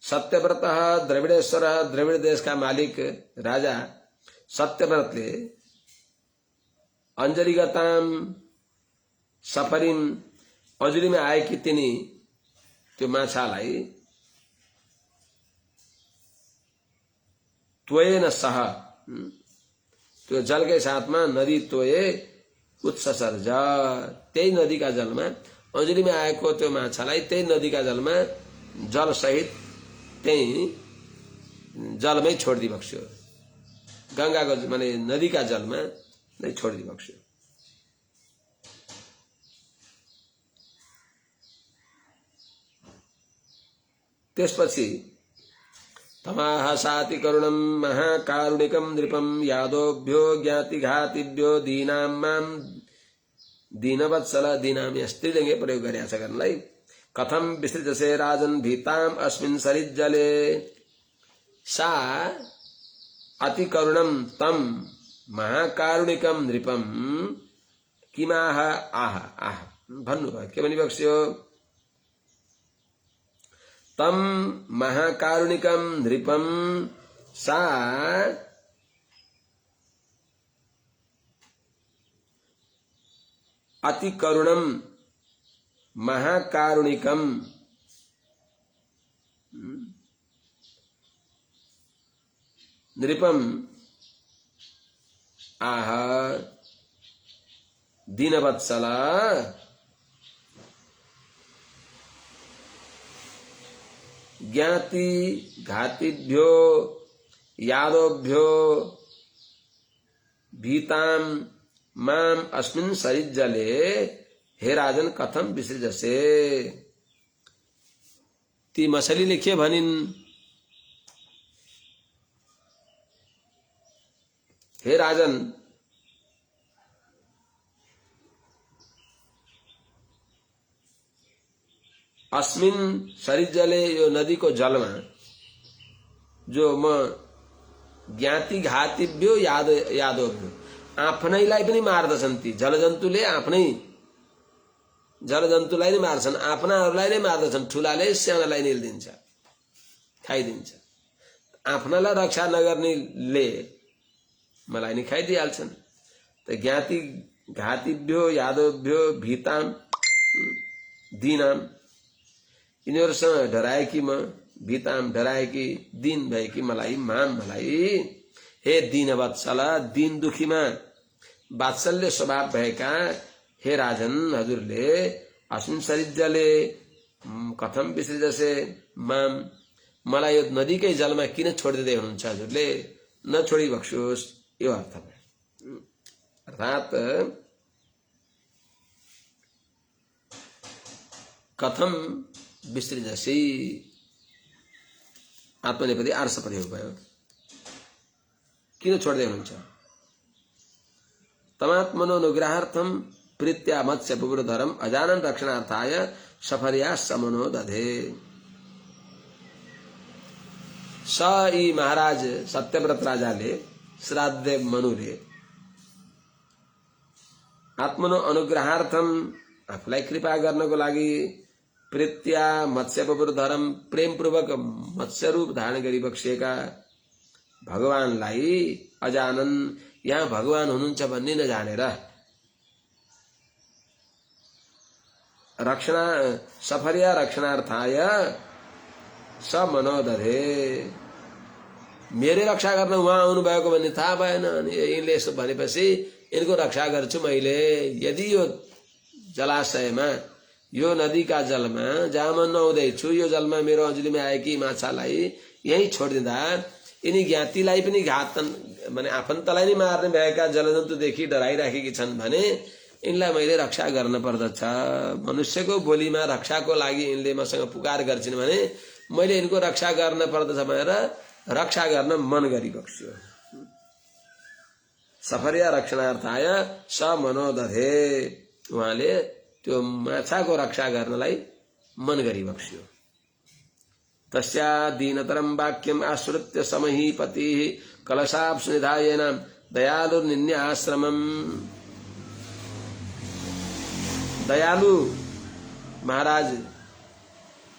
सत्यव्रत द्रविडेश्वर, द्रविड देश का मालिक राजा सत्यव्रतले अञ्जलिगताम सफरिम अञ्जलीमा आएकी तिनी त्यो माछालाई त्वयेन सह, त्यो जलकै साथमा नदी त्वये उत्सर्ज, त्यही नदीका जलमा अञ्जलीमा आएको त्यो माछालाई त्यही नदीका जलमा जल सहित त्यही जलमै छोडिदिबक्स्यो। गंगाको माने नदीका जलमा नै छोडिदिबक्स्यो। त्यसपछि तमाह साति करुणम महाकारुणिकम नृपम यादोभ्यो ज्ञातिघातिभ्यो दीनां मां दीनवत्सल, दीनाम यहाँ स्त्रीलिङ्गे प्रयोग गरेको छ गर्नलाई। कथम विसृजसे राजन भीताम अस्मिन् सरिज्जले, सा अति करुणम तम महाकारुणिकम नृपम किमाह आह आह भन्नुभयो। के भनिबक्स्यो? तम महाकारुणिकम नृपम सा अति करुणम महाकारुणिकम नृपम आह दीनवत्सला ज्ञाति घातिभ्यो यादोभ्यो भीताम माम अस्मिन् सरिज्जले, हे राजन कथम विसृजसे। ती मछलीले के भनिन्? हे राजन, अस्मिन् सरिज्जले, यो नदीको जलमा जो म ज्ञाति घातिभ्यो यादोभ्यो, आफ्नैलाई पनि मार्दछन् ती जलजन्तुले, आफ्नै जलजन्तुलाई नै मार्छन्, आफ्नाहरूलाई नै मार्दछन्। ठुलाले सानालाई निल्दिन्छ, खाइदिन्छ। आफ्नालाई रक्षा नगर्नेले मलाई नि खाइदिइहाल्छन्। त ज्ञाति घातिभ्यो यादोभ्यो भीताम दीनाम, यिनीहरूसँग डराएकी म, भीताम डराएकी, दीन भएकी मलाई, माम मलाई, हे दीनवत्सला, दीन दुखीमा वात्सल्य स्वभाव भएका हे राजन, हजुरले अस्मिन् सरिज्जले कथम विसृजसे माम, मलाई यो नदीकै जलमा किन छोडिदिँदै हुनुहुन्छ हजुरले? नछोडिबक्स्योस्, यो अर्थ भयो। अर्थात् कथम विसृजसे आत्मनेपदी आर्षपदी भयो, किन छोड्दै हुनुहुन्छ? तमात्मनोनुग्रहार्थम प्रीत्या मत्स्य बुबुरधरम अजानन रक्षणार्थाय सफर्या समनो दधे। स यी महाराज सत्यव्रत राजाले, श्राद्धदेव मनुले आत्मनो अनुग्रहार्थम, आफूलाई कृपा गर्नको लागि, प्रीत्या मत्स्य बुबुरधरम, प्रेमपूर्वक मत्स्य रूप धारण गरी बक्सिएका भगवानलाई, अजानन, यहाँ भगवान हुनुहुन्छ भन्ने नजानेर, रक्षणा सफर्या रक्षणार्थाय स मनो दधे, मेरे रक्षा गर्न उहाँ आउनुभएको भन्ने थाहा भएन। अनि यिनले यसो भनेपछि यिनको रक्षा गर्छु मैले। यदि यो जलाशयमा यो नदीका जलमा जहाँ म नुहाउँदैछु यो जलमा मेरो अजुलीमा आएकी माछालाई यहीँ छोडिदिँदा यिनी ज्ञातिलाई पनि घात माने आफन्तलाई नै मार्ने भएका जलजन्तुदेखि डराइराखेकी छन् भने यिनलाई मैले रक्षा गर्न पर्दछ। मनुष्यको बोलीमा रक्षाको लागि यिनले मसँग पुकार गर्छिन् भने मैले यिनको रक्षा गर्न पर्दछ भनेर रक्षा गर्न मन गरिबक्स्यो। सफर्या रक्षणार्थाय स मनोदधे, उहाँले त्यो माछाको रक्षा गर्नलाई मन गरिबक्स्यो। तस्या दीनतरम वाक्यम आश्रित्य समहीपति कलशाप्सु निधायेन दयालुर्निन्याश्रमम। दयालु महाराज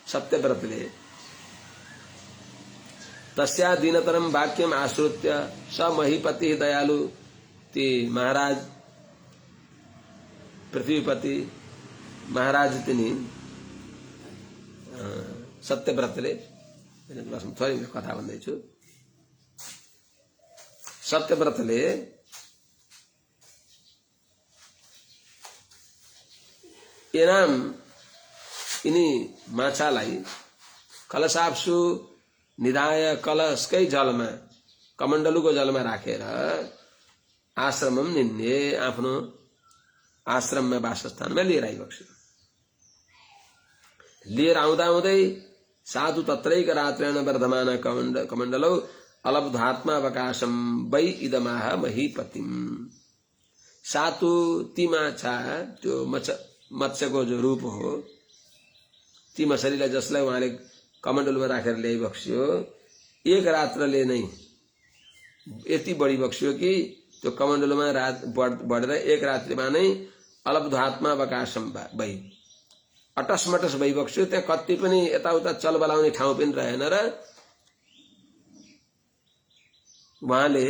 सत्यव्रतले तस्या दीनतरम वाक्यम आश्रित्य स महीपति दयालु, ती महाराज पृथ्वीपति महाराज तिनी सत्यव्रतले, थोरै कथा भन्दैछु, सत्यव्रतले एनाम यिनी माछालाई कलशाप्सु निधाय, कलशकै जलमा कमण्डलुको जलमा राखेर आश्रमम निन्ने, आफ्नो आश्रममा वासस्थानमा लिएर आइबक्स्यो। लिएर आउँदा आउँदै साधु तत्रैक रात्रेण वर्धमान कमण्डलौ अलब्धात्मावकाशम वै इदमाह महीपतिम। सातु ती माछा त्यो मत्स्यको जो रूप हो ती मछलीलाई जसलाई उहाँले कमण्डलुमा राखेर ल्याइबक्स्यो, एक रात्रले नै यति बढी बक्स्यो कि त्यो कमण्डलुमा रात बढेर एक रात्रिमा नै अलब्धात्मावकाशम वै, अटसमटस भइबक्स्यो। त्यहाँ कति पनि यताउता चलबलाउने ठाउँ पनि रहेन र उहाँले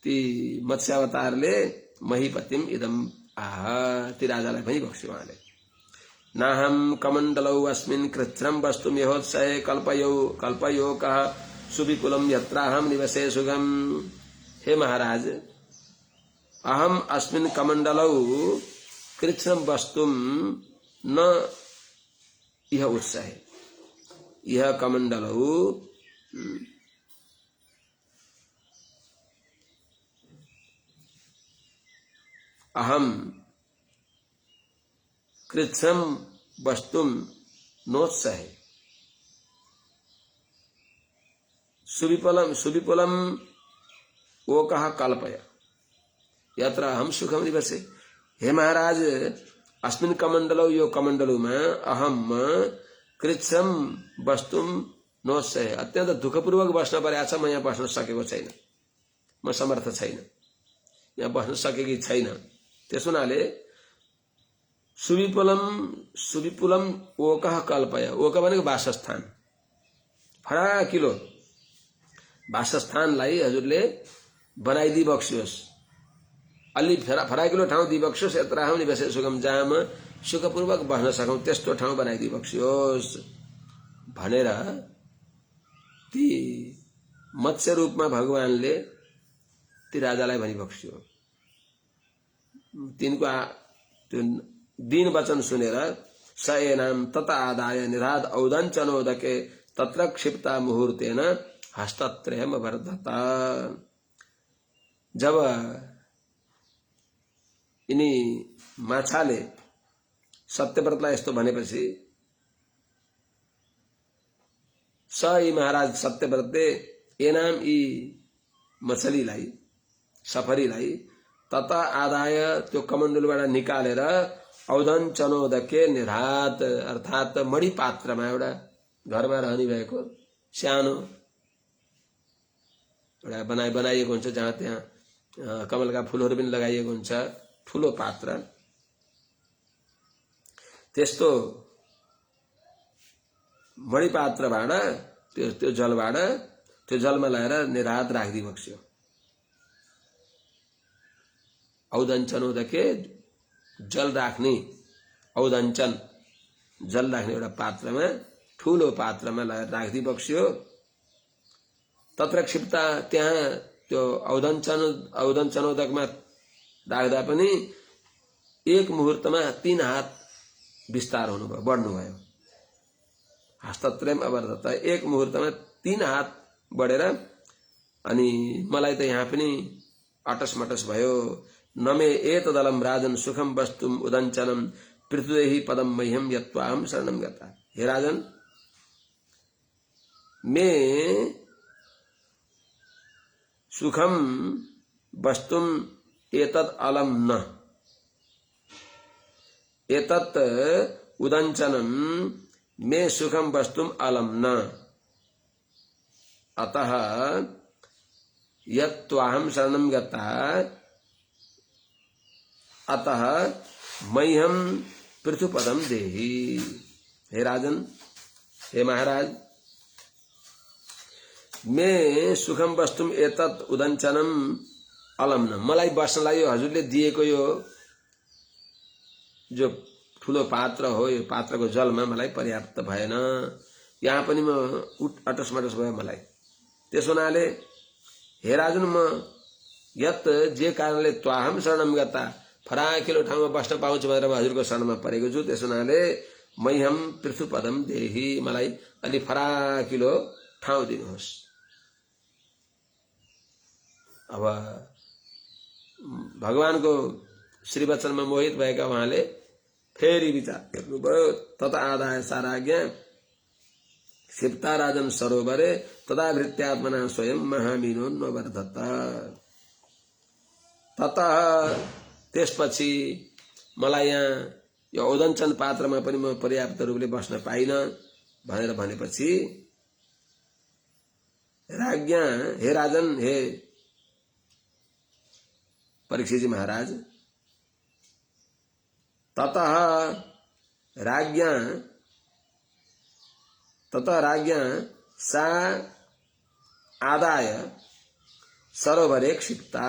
ती मत्स्यावतारले महीपतिम इदम आह, ती राजालाई पनि बक्स्यो उहाँले। नाहम कमण्डलौ अस्मिन् कृत्स्नम् वस्तुम् यहोत्सहे कल्पयो कः सुविपुलम् यत्राहम निवसे सुगम। हे महाराज, अहम अस्मिन् कमण्डलौ कृत्स्नम् वस्तुम् न इह उत्सहे। यह कमण्डलौ अहम कृत्स्नम् वस्तुम् नोत्सहे सुविपुलम् ओकः कल्पय यत्र अहम सुखम निवसे। हे महाराज, अस्मिन् कमण्डलौ, यो कमण्डलुमा अहम कृत्स्नम् वस्तुम् नोत्सहे, अत्यन्त दुःखपूर्वक बस्न परेको छ। म यहाँ बस्न सकेको छैन, म समर्थ छैन, यहाँ बस्न सकेकी छैन। त्यस हुनाले सुविपुलम ओकः कल्पय, ओक भनेको वासस्थान, फराकिलो वासस्थानलाई हजुरले बनाइदिबक्स्योस्, अलि फराकिलो ठाउँ दिबक्स्योस्। यत्र अहम निवसे सुगम, जहाँ म सुखपूर्वक बस्न सकौँ त्यस्तो ठाउँ बनाइदिबक्स्योस् भनेर ती मत्स्य रूपमा भगवानले ती राजालाई भनिबक्स्यो। तिनको त्यो दीन वचन सुनेर स एनाम तत आदाय निराद औदञ्चनोदके तत्र क्षिप्ता मुहूर्तेन हस्तत्रयम् वर्धत। जब यिनी माछाले सत्यव्रतलाई यस्तो भनेपछि स यी महाराज सत्यव्रतले एनाम यी मछलीलाई सफरीलाई तत आदाय त्यो कमण्डलुबाट निकालेर औदञ्चनोदके निरात अर्थात मणि पात्रमा, एउटा घरमा रहने भएको सानो एउटा बनाइएको हुन्छ जहाँ त्यहाँ कमलका फूलहरू पनि लगाइएको हुन्छ, ठुलो पात्र, त्यस्तो मणि पात्रबाट त्यो जलबाट त्यो जलमा लगाएर निरात राखिदिबक्स्यो। औदञ्चनोदके जल राख्ने, औदञ्चन जल राख्ने एउटा पात्रमा, ठुलो पात्रमा लगाएर राखिदिबक्स्यो। तत्र क्षिप्ता त्यहाँ त्यो औदञ्चनोदकमा राख्दा पनि एक मुहुर्तमा 3 हात विस्तार हुनुभयो, बढ्नुभयो। हस्तत्रयम अवर्धत, एक मुहुर्तमा 3 हात बढेर अनि मलाई त यहाँ पनि अटसमटस भयो। नमे एतदलम राजन सुखम वस्तुम उदञ्चनम पृथ्वी पदम मह्यम यत्वाहम शरणम गता। हे राजन, मैं सुखम वस्तुम एतद अलम न एतत् उदञ्चनम मैं सुखम वस्तुम अलम न अतः यत्वाहम शरणम गता अतः मह्यम पृथुपदम देहि। हे राजन, हे महाराज, मैं सुखम वस्तुम एतत् उदञ्चनम अलम न, मलाई बस्नलाई यो हजुरले दिएको यो जो ठुलो पात्र हो, यो पात्रको जलमा मलाई पर्याप्त भएन। यहाँ पनि म अटसमटस भयो मलाई। त्यसो हुनाले हे राजन, म यत जे कारणले त्वाहम शरणम गता, फराकिलो ठाउँमा बस्न पाउँछु भनेर म हजुरको शरणमा परेको छु। त्यसो हुनाले मह्यम पृथुपदम देहि, मलाई अलि फराकिलो ठाउँ दिनुहोस्। अब भगवानको श्रीवचनमा मोहित भएका उहाँले फेरि विचार गर्नुभयो। तथा आदाय साराज्ञा क्षिप्ता राजन सरोवरे तदा भृत्यात्मना स्वयं महामीनो नवर्धत। ततः त्यसपछि मलाई यहाँ यो औदञ्चन पात्रमा पनि म पर्याप्त रूपले बस्न पाइन भनेर भनेपछि राज्ञा, हे राजन, हे परीक्षितजी महाराज, ततः राज्ञा सा आदाय सरोवरे क्षिप्ता।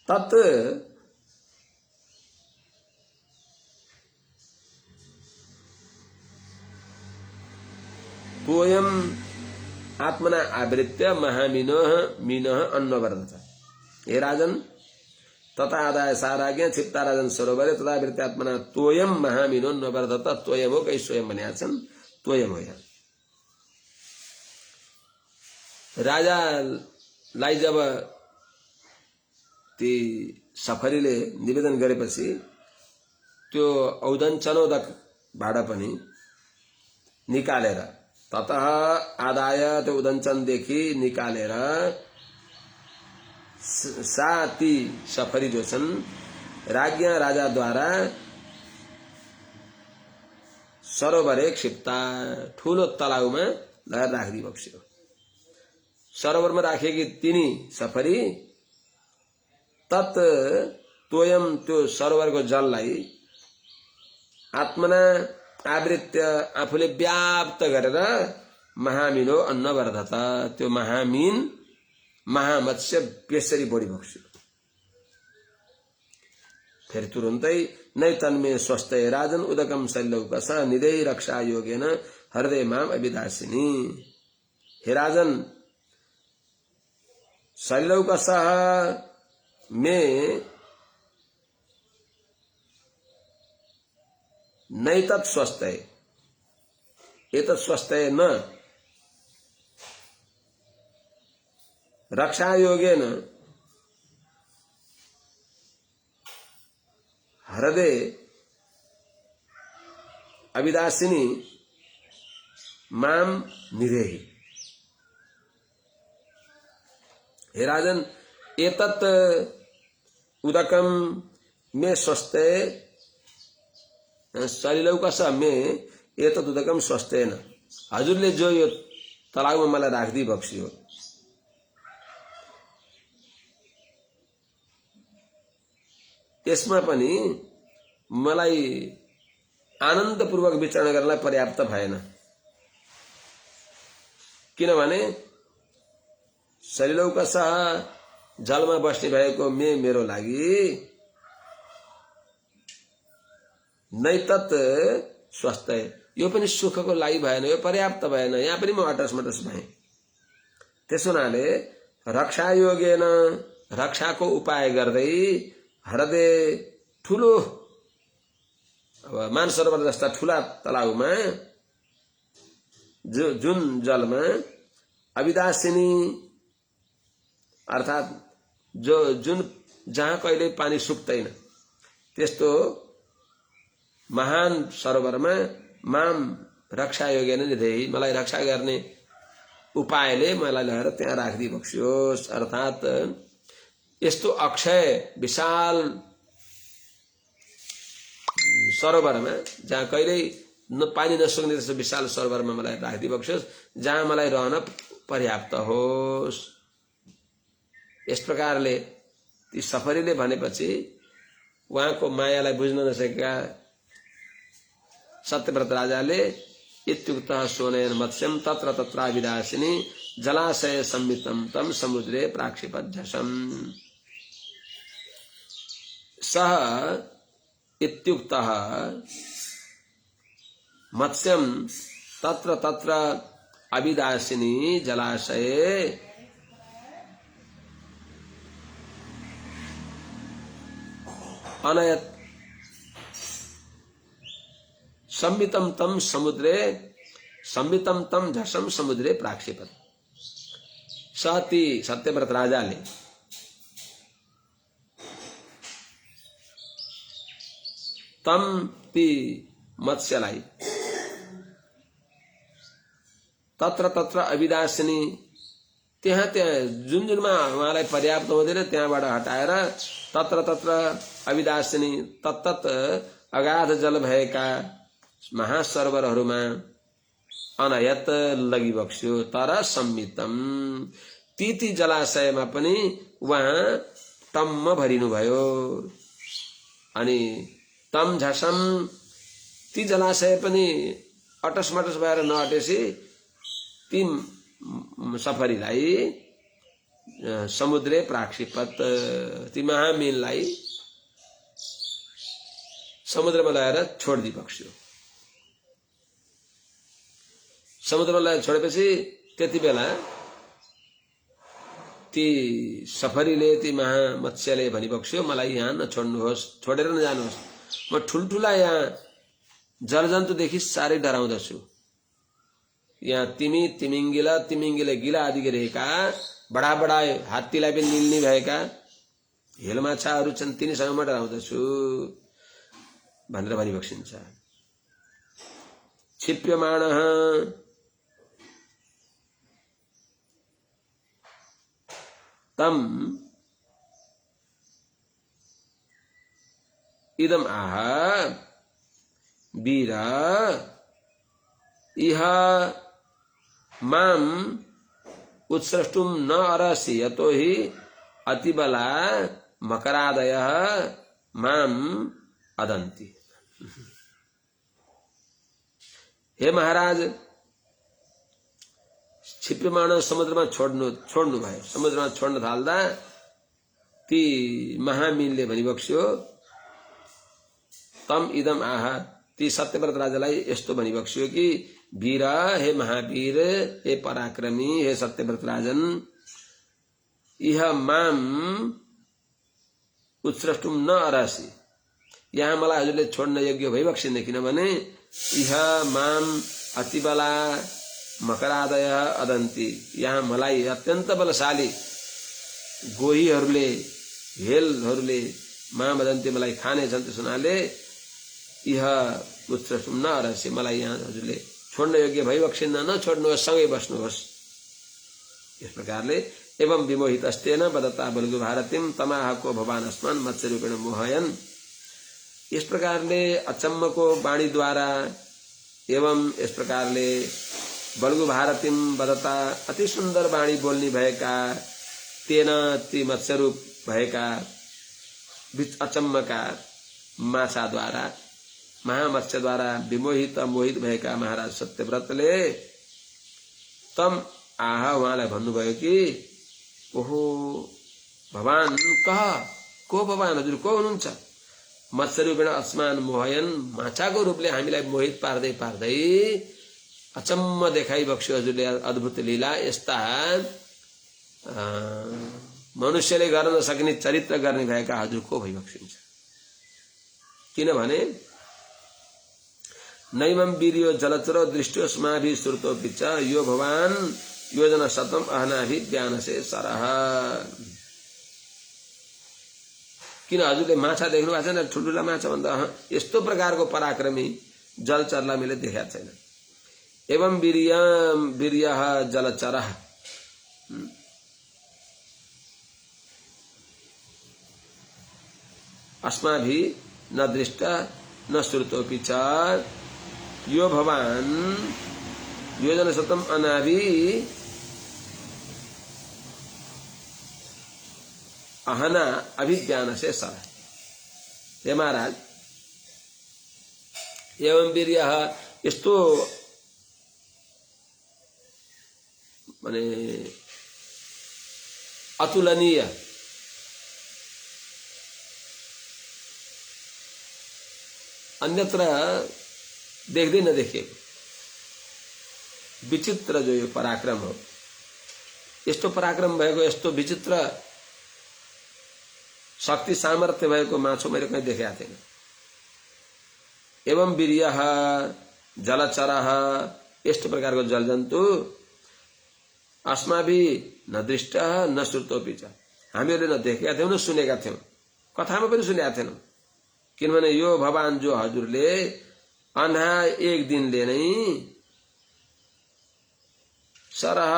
तत् तोयम आत्मना आवृत्य मीनः अन्नवर्धत। हे राजन, तथा आदाय साराज्ञा क्षिप्ता राजन सरोवरे तथा वृत्ति आत्मना तोयम महामीनो अन्नवर्धत। तोयम हो, कहीं स्वयं बनिया छन्, तोयम हो। यहाँ राजालाई जब ती सफरीले निवेदन गरेपछि त्यो औदञ्चनोदक भाडा पनि निकालेर, ततः आदाय त्यो उदञ्चनदेखि निकालेर साती सफरी जो छन् राज्ञा राजाद्वारा सरोवरे क्षिप्ता, ठूलो तलाउमा लगेर राखिदिएको थियो। सरोवरमा राखेकी तिनी सफरी तत् तोयम, त्यो सरोवरको जललाई आत्मना आवृत्य, आफूले व्याप्त गरेर महामीनो अन्नवर्धत, त्यो महामीन महामत्स्य यसरी बढी बग्यो। फेरि तुरुन्तै नै तन्मे स्वस्थय राजन उदकम शैलौकसा निधेय रक्षा योगेन हृदय माम अभिदासिनी। हे राजन, शैलौकसा में नैतत् स्वस्थय एतत् स्वस्थय न रक्षा योगेन हृदय अभिदासिनी माम निधेहि। हे राजन, एतत् उदकम में स्वस्थय सलिलौकस में एतत् उदकम स्वस्थय न, हजुरले जो यो तलाउमा मलाई राख्दै बक्सियो, यसमा पनि मलाई आनन्दपूर्वक विचरण गर्नलाई पर्याप्त भएन। किनभने सलिलौकस जलमा बस्ने भएको मेरो लागि नैतत् स्वस्थ, यो पनि सुखको लागि भएन, यो पर्याप्त भएन, यहाँ पनि म अटसमटस भएँ। त्यसो हुनाले रक्षा योगेन, रक्षाको उपाय गर्दै हृदय ठुलो अब मानसरोवर जस्ता ठुला तलाउमा जुन जलमा अविदासिनी अर्थात जुन जहाँ कहिले पानी सुक्दैन त्यस्तो महान सरोवरमा माम रक्षा योगेन निधेहि, मलाई रक्षा गर्ने उपायले मलाई लगेर त्यहाँ राखिदिई बक्सियोस्। अर्थात यस्तो अक्षय विशाल सरोवरमा जहाँ कहिल्यै पानी नसुक्ने त्यस्तो विशाल सरोवरमा मलाई राखिदिई बक्सियोस्, जहाँ मलाई रहन पर्याप्त होस्। यस प्रकारले ती सफरीले भनेपछि उहाँको मायालाई बुझ्न नसकेका सत्यव्रत राजाले इत्युक्तः सोनेन मत्स्यम तत्र तत्राविदासिनी जलाशय संमितम तम समुद्रे प्राक्षिपज्झसम। सह इत्युक्तः मत्स्यम तत्र तत्र अविदासिनी जलाशये अनयत संवितम तम समुद्रे संवितम तम झसम समुद्रे प्राक्षिपत। सती सत्यव्रत राजाले तम ती मत्स्यलाई तत्र तत्र अविदासिनी त्यहाँ जुन जुनमा उहाँलाई पर्याप्त हुँदैन त्यहाँबाट हटाएर तत्र तत्र अविदासिनी तत्तत अगाध जल भएका महासरोवरहरूमा अनयत लगिबक्स्यो। तर सम्मितम ती जलाशयमा पनि उहाँ टम्म भरिनुभयो। अनि तम झसम ती जलाशय पनि अटसमटस भएर नहटेपछि ती सफरीलाई समुद्रे प्राक्षिपत, ती महामीनलाई समुद्रमा लगाएर छोडिदिई बक्स्यो। समुद्रमा लगाएर छोडेपछि त्यति बेला ती सफरीले ती महामत्स्यले भनिबक्स्यो, मलाई यहाँ नछोड्नुहोस्, छोडेर नजानुहोस्, म ठुल्ठुला यहाँ जलजन्तुदेखि साह्रै डराउँदछु। यहाँ तिमिङ्गिला गिला आदि रहेका बडा बडा हात्तीलाई पनि निल्ने भएका हेलमाछाहरू छन्, तिनीसँग म डराउँदछु भनेर भनिबक्सिन्छ। क्षिप्यमाणः तम इदम आह वीर इह माम उत्सृष्टुम न अरसि यतो हि अतिबला मकरादयः माम अदन्ति। हे महाराज, क्षिप्यमाण समुद्रमा छोड्नु भयो। समुद्रमा छोड्न थाल्दा ती महामीनले भनिबक्स्यो, तम इदम आह, ती सत्यव्रत राजालाई यस्तो भनिबक्स्यो कि वीर, हे महावीर, हे पराक्रमी, हे सत्यव्रत राजन, इह माम उत्सृष्टुम न अरसि, यहाँ मलाई हजुरले छोड्न योग्य भइबक्सिन्न, किनभने इह माम अतिबला मकरादय अदन्ती, यहाँ मलाई अत्यन्त बलशाली गोहीहरूले हेलहरूले महामदन्ती मलाई खानेछन्। त्यस हुनाले इह उत्सृष्टुम न अरसि, मलाई यहाँ हजुरले छोड्न योग्य भइबक्सिन्न, नछोड्नुहोस्, सँगै बस्नुहोस्। यस प्रकारले एवं विमोहितस्तेन वदता बल्गु भारतीम तमाहको भवान अस्मान मत्स्य रूपेण मोहयन। इस प्रकारले अचम्मको वाणीद्वारा एवं इस प्रकारले बल्गु भारतीम वदता अति सुन्दर वाणी बोल्ने भएका तेन ती मत्स्यरूप भएका अचम्मका माछाद्वारा महामत्स्यद्वारा मोहित भएका महाराज सत्यव्रतले तम आह, उहाँलाई भन्नुभयो कि ओहो भगवान कह को भगवान हजुर को हुनुहुन्छ मत्स्य रूपेण अस्मान मोहयन माछाको रूपले हामीलाई मोहित पार्दै पार्दै अचम्म देखाइबक्स्यो हजुरले अद्भुत लीला यस्ता मनुष्यले गर्न नसक्ने चरित्र गर्ने भएका हजुर को भइबक्सिन्छ किनभने नैमं वीर्यो जलचरो दृष्टो स्माभि श्रुतोपि च यो भगवान योजना शतम अहनाभि ज्ञानसे सरह किन हजुरले माछा देख्नु भएको छैन ठुल्ठुला माछा भन्दा यस्तो प्रकारको पराक्रमी जलचरलाई मैले देखाएको छैन एवं वीर्यः जलचरः अस्माभिः न दृष्ट न श्रुतोपि च यो भगवान योजना शतम अनाभि अहना अभिज्ञान से सर हे महाराज एवं वीर्य यस्तो माने अतुलनीय अन्यत्र देख्दै नदेखेको विचित्र जो यो पराक्रम हो यस्तो पराक्रम भएको यस्तो विचित्र शक्ति सामर्थ्य भएको माछो मैले कहीँ देखेको थिएन एवं वीर्यः जलचरः यस्तो प्रकारको जलजन्तु अस्माभिः न दृष्ट न श्रुतोपि च हामीहरूले न देखेका थियौँ न सुनेका थियौँ कथामा पनि सुनेका थिएनौँ किनभने यो भगवान जो हजुरले अन्हा एक दिनले नै सरह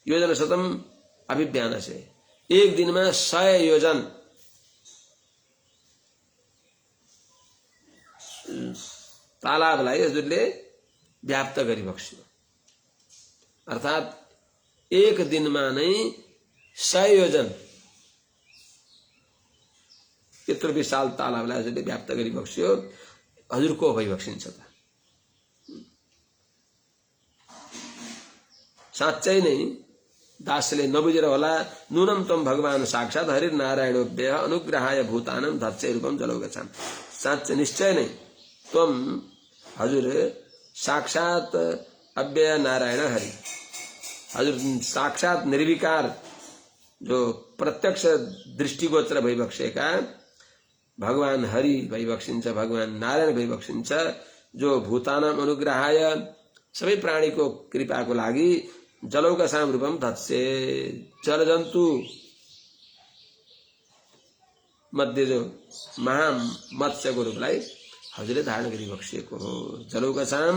योजना शतम अभिज्ञान से एक दिन में 100 योजन तालाबलाई हजुरले व्याप्त गरिबक्स्यो अर्थात एक दिनमा नै 100 योजन यत्रो विशाल तालाबलाई हजुरले व्याप्त गरिबक्स्यो हजुर को भइबक्सिन्छ त साँच्चै नै दासले नबुझेर होला नूनम तम भगवान साक्षात हरिर नारायणोभ्य अनुग्रहाय भूतानम धत्से रूपम जलौगछाम साँच्चै निश्चय नै तम हजुर साक्षात अव्यय नारायण हरि हजुर साक्षात निर्विकार जो प्रत्यक्ष दृष्टिगोचर भइबक्सेका भगवान हरि भइबक्सिन्छ भगवान नारायण भइबक्सिन्छ जो भूतानम अनुग्रहाय सबै प्राणीको कृपाको लागि जलौकसाम रूपम धत्से जलजन्तु मध्ये जो महा मत्स्यको रूपलाई हजुरले धारण गरिबक्सिएको हो जलौकसाम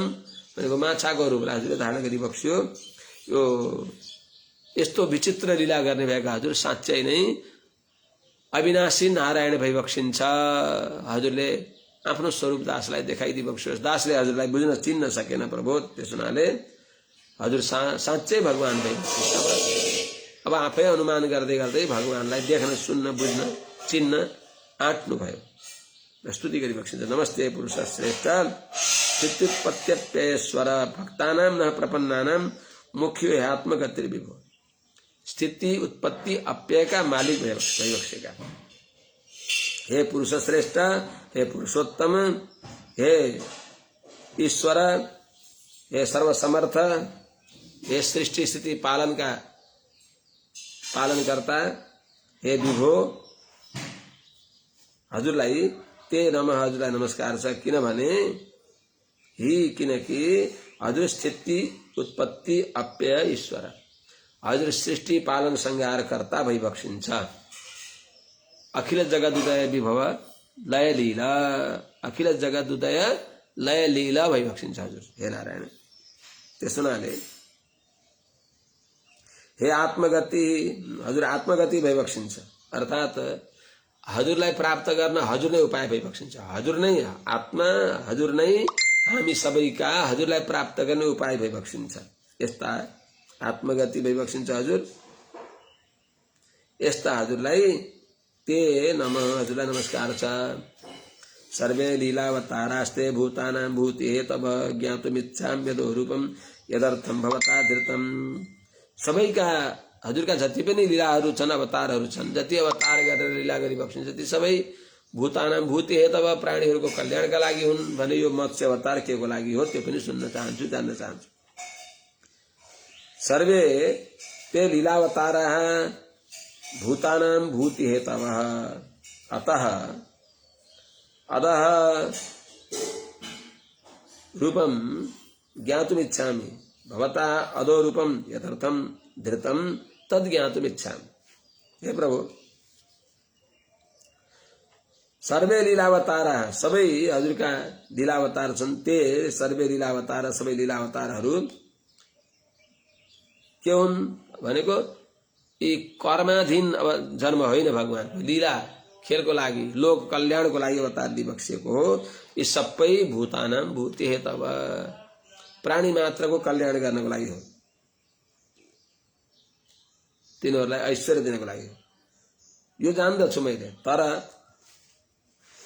भनेको माछाको रूपलाई हजुरले धारण गरिबक्स्यो यो यस्तो विचित्र लीला गर्ने भएका हजुर साँच्चै नै अविनाशी नारायण भइबक्सिन्छ हजुरले आफ्नो स्वरूप दासलाई देखाइदिबक्स्योस् दासले हजुरलाई बुझ्न चिन्न सकेन प्रभु त्यसुनाले हजुर साँच्चै भगवान भइबक्सिन्छ अब आफै अनुमान गर्दै गर्दै भगवानलाई देख्न सुन्न बुझ्न चिन्न आँट्नु भयो स्तुति गरिबक्सिन्छ नमस्ते पुरुष श्रेष्ठ स्थित्युत्पत्त्यप्येश्वर भक्तानां न प्रपन्नानां मुख्यो आत्मगतिर्विभो स्थिति उत्पत्ति अप्यय का मालिक भइबक्सेका हे पुरुष श्रेष्ठ हे पुरुषोत्तम हे ईश्वर हे सर्वसमर्थ हे सृष्टि स्थिति पालन का पालन करता हे विभो हजुरलाई ते नमः हजुरलाई नमस्कार छ किनभने किनकि हजुर स्थिति उत्पत्ति अप्यय ईश्वर हजुर सृष्टि पालन संहार कर्ता भइबक्सिन्छ अखिल जगदुदय विभव लय लीला अखिल जगदुदय लय लीला भइबक्सिन्छ हजुर हे नारायण त्यसुनाले हे आत्मगति हजुर आत्मगति भइबक्सिन्छ अर्थात हजुरलाई प्राप्त गर्न हजुर नै उपाय भइबक्सिन्छ हजुर नै आत्मा हजुर नै हामी सबैका हजुरलाई प्राप्त गर्ने उपाय भइबक्सिन्छ यस्ता आत्मगति भइबक्सिन्छ हजुर यस्ता हजुरलाई ते नमः हजुरलाई नमस्कार छ सर्वे लीलावतारास्ते भूतानां भूते तब ज्ञातुमिच्छाम्यदो रूपम यदर्थम भवता धृतम सबैका हजुरका जति पनि लीलाहरू छन् अवतारहरू छन् जति अवतार गरेर लीला गरिबक्सिन्छ ती सबै भूतानां भूति हेतव प्राणीहरूको कल्याणका लागि हुन् भने यो मत्स्य अवतार के को लागि हो त्यो पनि सुन्न चाहन्छु जान्न चाहन्छु। सर्वे ते लीलावताराः भूतानां भूति हेतवः अतः अधः रूपम ज्ञातुमिच्छामि भवता अधो रूपम यथार्थम धृतम तद ज्ञातुमिच्छामि। हे प्रभु सर्वे लीलावतारा सबै हजुरका लीलावतार छन् ते सर्वे लीलावतार सबै लीलावतारहरू के हुन् भनेको यी कर्माधीन जन्म होइन भगवान लीला खेलको लागि लोक कल्याणको लागि अवतार दिइबक्सिएको हो। यी सबै भूतानां भूति हेतव प्राणी मात्रको कल्याण गर्नको लागि हो तिनीहरूलाई ऐश्वर्य दिनको लागि हो यो जान्दछु मैले। तर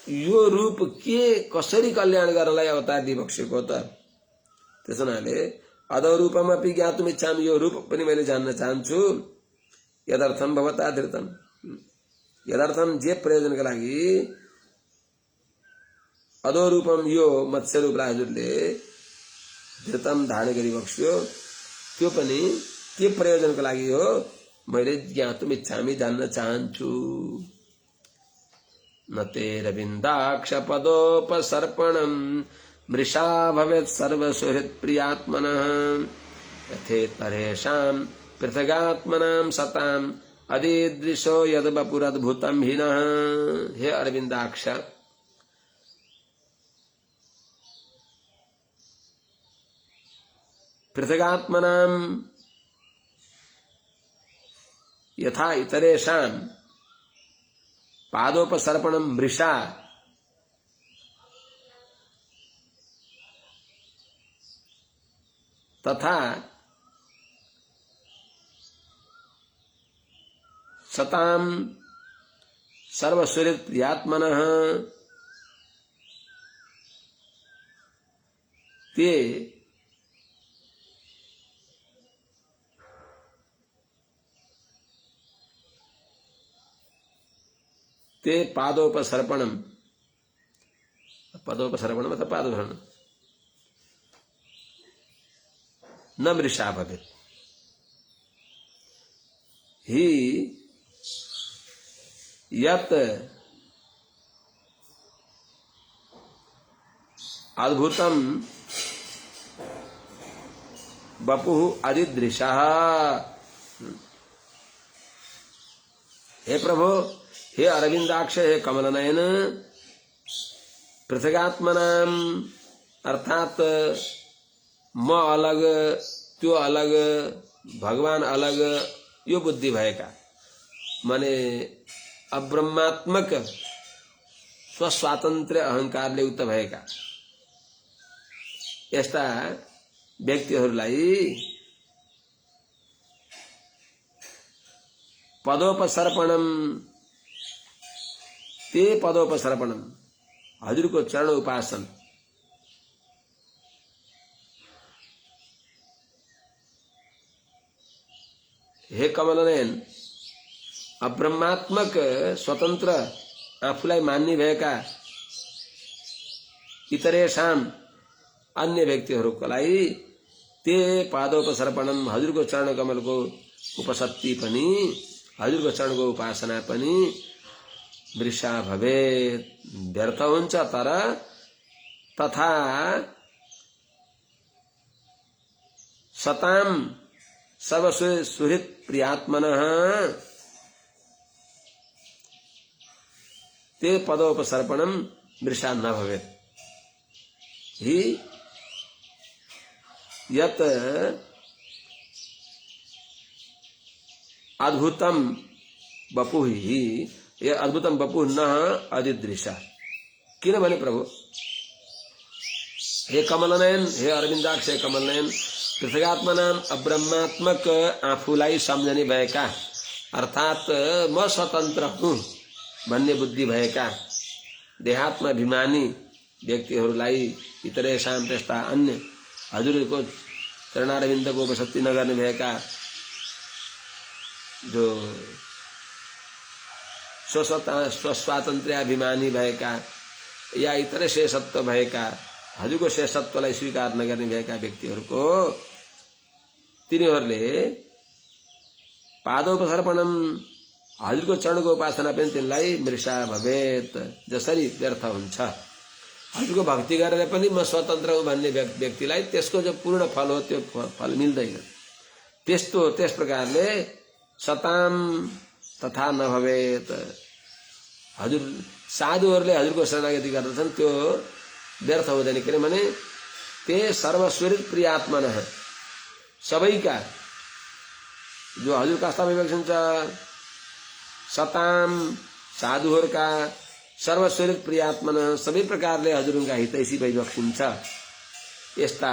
यो रूप के कसरी कल्याण गर्नलाई अवतार दिइबक्सिएको हो त त्यसो हुनाले अधो रूपमपि ज्ञातुमिच्छामि यो रूप पनि मैले जान्न चाहन्छु। यदर्थम भवता धृतम यदर्थम जे प्रयोजनका लागि अधो रूपम यो मत्स्य रूपलाई हजुरले धृतम धारण गरिबक्स्यो त्यो पनि के प्रयोजनको लागि हो मैले ज्ञातुमिच्छामि जान्न चाहन्छु। न तेरविन्दाक्ष पदोपसर्पणं मृषा भवेत् सर्वसुहृत् प्रियात्मनः यथेतरेषां पृथगात्मनां सताम् अदीदृशो यद्वपुरद्भुतं हिनः। हे अरविंदाक्ष पृथगात्मनां यथा इतरेषां पादोपसर्पणं मृषा तथा सतां सर्वसुहृत् प्रियात्मनः ते पादोपसर्पणं पदोपसर्पणं अथवा पादोपसर्पणं न मृषा भवेत् हि यत् अद्भुतं वपुः अदिदृशः। हे प्रभु हे अरविंदाक्ष हे कमलनयन पृथगात्मनाम अर्थात म अलग त्यो अलग भगवान अलग यो बुद्धि भएका माने अब्रह्मात्मक स्वस्वातन्त्र्य अहंकारले युक्त भएका यस्ता व्यक्तिहरूलाई पदोपसर्पणम ते पदोपसर्पणम हजुरको चरण उपासन हे कमलनयन अब्रह्मात्मक स्वतन्त्र आफूलाई मान्ने भएका इतरेषां अन्य व्यक्तिहरूको लागि ते पादोपसर्पणम हजुरको चरण कमलको उपसत्ति पनि हजुरको चरणको उपासना पनि मृषा भवेत् व्यर्थ हुन्छ। तर तथा सतां सर्वसुहृत् प्रियात्मनः ते पदोपसर्पणं मृषा न भवेत् हि यत् अद्भुतं वपुः हि ये अद्भुतं वपुः न अदिदृशः। किनभने प्रभु हे कमलनयन हे अरविंदाक्ष हे कमलनयन पृथगात्मनाम अब्रह्मात्मक आफूलाई सम्झने भएका अर्थात म स्वतन्त्र हुँ भन्ने बुद्धि भएका देहात्माभिमानी व्यक्तिहरूलाई इतरेषां त्यस्ता अन्य हजुरको चरणारविन्दको उपसत्ति नगर्ने भएका जो स्वस्वातन्त्र्याभिमानी भएका या इतरै शेषत्व भएका हजुरको शेषत्वलाई स्वीकार नगर्ने भएका व्यक्तिहरूको तिनीहरूले पादोपसर्पणम हजुरको चरणको उपासना पनि तिनलाई मृषा भवेत जसरी व्यर्थ हुन्छ। हजुरको भक्ति गरेर पनि म स्वतन्त्र हुँ भन्ने व्यक्तिलाई त्यसको जो पूर्ण फल हो त्यो फल मिल्दैन। त्यस प्रकारले सताम तथा नभवेत। हजुर साधुहरूले हजुरको शरणागति गर्दछन् त्यो व्यर्थ हुँदैन, किनभने ते सर्वस्वरूप प्रियात्मन सबैका जो हजुर कस्ता भइबक्छन् सताम साधुहरूका सर्वस्वरूप प्रियात्मन सबै प्रकारले हजुरका हितैषी भइबक्सिन्छ। यस्ता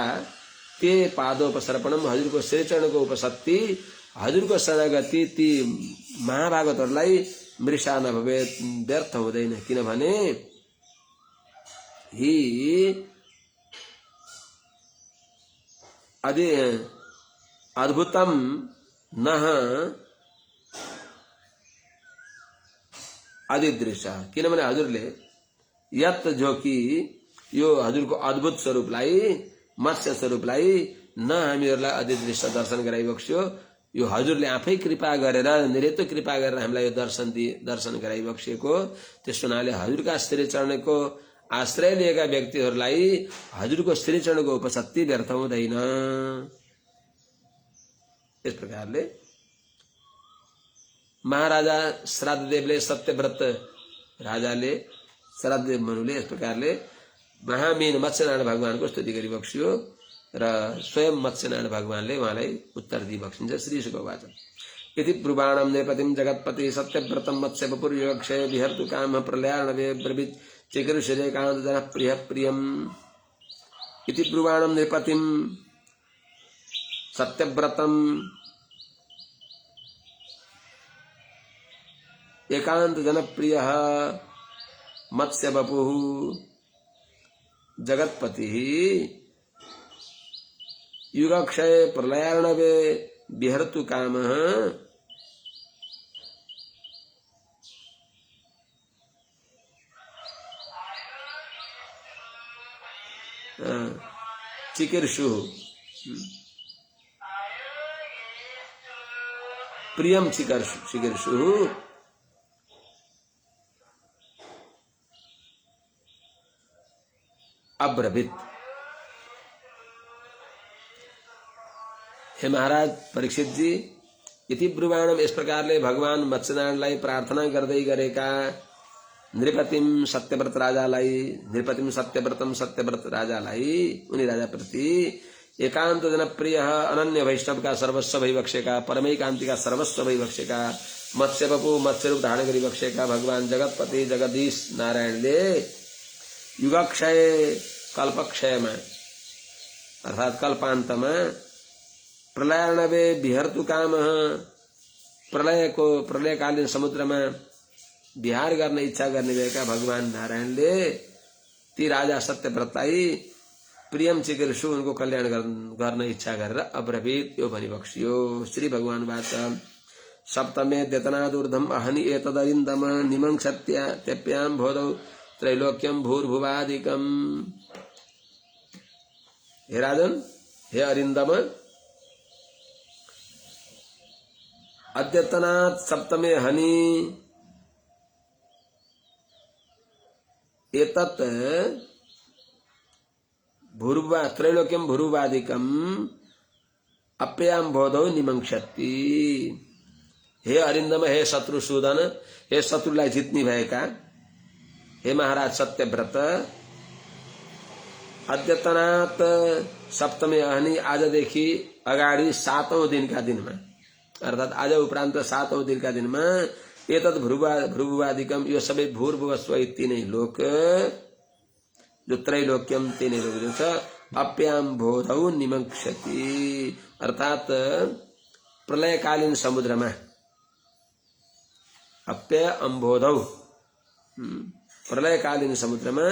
ते पादोपसर्पणम हजुरको श्रीचरणको उपसत्ति हजुरको शरणागति ती महाभागतहरूलाई मृषा नभवे व्यर्थ हुँदैन, किनभने ही अद्भुतम नह अधिदृश, किनभने हजुरले यत जो कि यो हजुरको अद्भुत स्वरूपलाई मत्स्य स्वरूपलाई न हामीहरूलाई अधिदृश्य दर्शन गराइबक्स्यो, यो हजुरले आफै कृपा गरेर निरन्तर कृपा गरेर हामीलाई यो दर्शन गराइबक्सिएको। त्यस हुनाले हजुरका श्रीचरणको आश्रय लिएका व्यक्तिहरूलाई हजुरको श्रीचरणको उपसत्ति व्यर्थ हुँदैन। इस प्रकारले महाराजा श्राद्धदेवले सत्यव्रत राजाले श्राद्धदेव मनुले इस प्रकारले महामीन मत्स्यनारायण भगवानको स्तुति गरिबक्स्यो र स्वयं मत्स्यनारायण भगवानले उहाँलाई उत्तर दिइबक्सिन्छ। श्री शुकवाच इति ब्रुवाणं नृपतिं जगत्पति सत्यव्रतं मत्स्य वपुर्योगक्षय विहर्तु काम प्रलयार्णवे ब्रवीत चिकीर्षरेकान्त जनः प्रिय प्रियम्। इति ब्रुवाणं नृपतिं सत्यव्रतं एकांत जनप्रियः मत्स्य वपुः जगत्पतिः युगक्षय प्रलयार्णवे विहर्तु कामः चिकीर्षु प्रियम चिकीर्षु अब्रवीत। हे महाराज परीक्षित जी, इति ब्रुवाणम इस प्रकारले भगवान मत्स्यनारायणलाई प्रार्थना गर्दै गरेका नृपतिम सत्यव्रत राजालाई नृपतिम सत्यव्रतम सत्यव्रत राजालाई उनी राजाप्रति एकांत जनप्रिय अनन्य वैष्णव का सर्वस्व भइबक्सेका परमैकान्तिका सर्वस्व भइबक्सेका मत्स्य वपु मत्स्य रूप धारण गरिबक्सेका भगवान जगतपति जगदीश नारायणले युगक्षय कल्पक्षयमा अर्थात कल्पान्तमा प्रलयार्णवे विहर्तु कामः प्रलयकालीन समुद्रमा विहार गर्ने इच्छा गर्ने भएका भगवान नारायणले ती राजा सत्यव्रतलाई प्रियम चिकीर्षु उनको कल्याण गर्न इच्छा गरेर अब्रवीत यो भनिबक्सियो। श्री भगवान वाच सप्तमे द्यतनादूर्धम अहनि एतदरिन्दम निमंक्षत्या त्यप्याम भोदौ त्रैलोक्यम भूर्भुवादिकम। हे राजन, हे अरिन्दम, अद्यतनात् सप्तमे हनि एतत् भूर्भुवा त्रैलोक्यम भूर्भुवादिकम अप्याम बोधौ निमंक्षति। हे अरिन्दम, हे शत्रुसूदन, हे शत्रुलाई जित्ने भएका हे महाराज सत्यव्रत, अद्यतनात् सप्तमी अहनि आजदेखि अगाडि 7औं दिनका दिनमा अर्थात आज उपरान्त 7औं दिनका दिनमा एतत् भूर्भुवादिकम यो सबै भूर्भुवस्व तीनै लोक जो त्रैलोक्यम तीनै लोक जो छ अप्याम बोधौ निमंक्षति अर्थात प्रलयकालीन समुद्रमा अप्य अम्बोधौ प्रलयकालीन समुद्रमा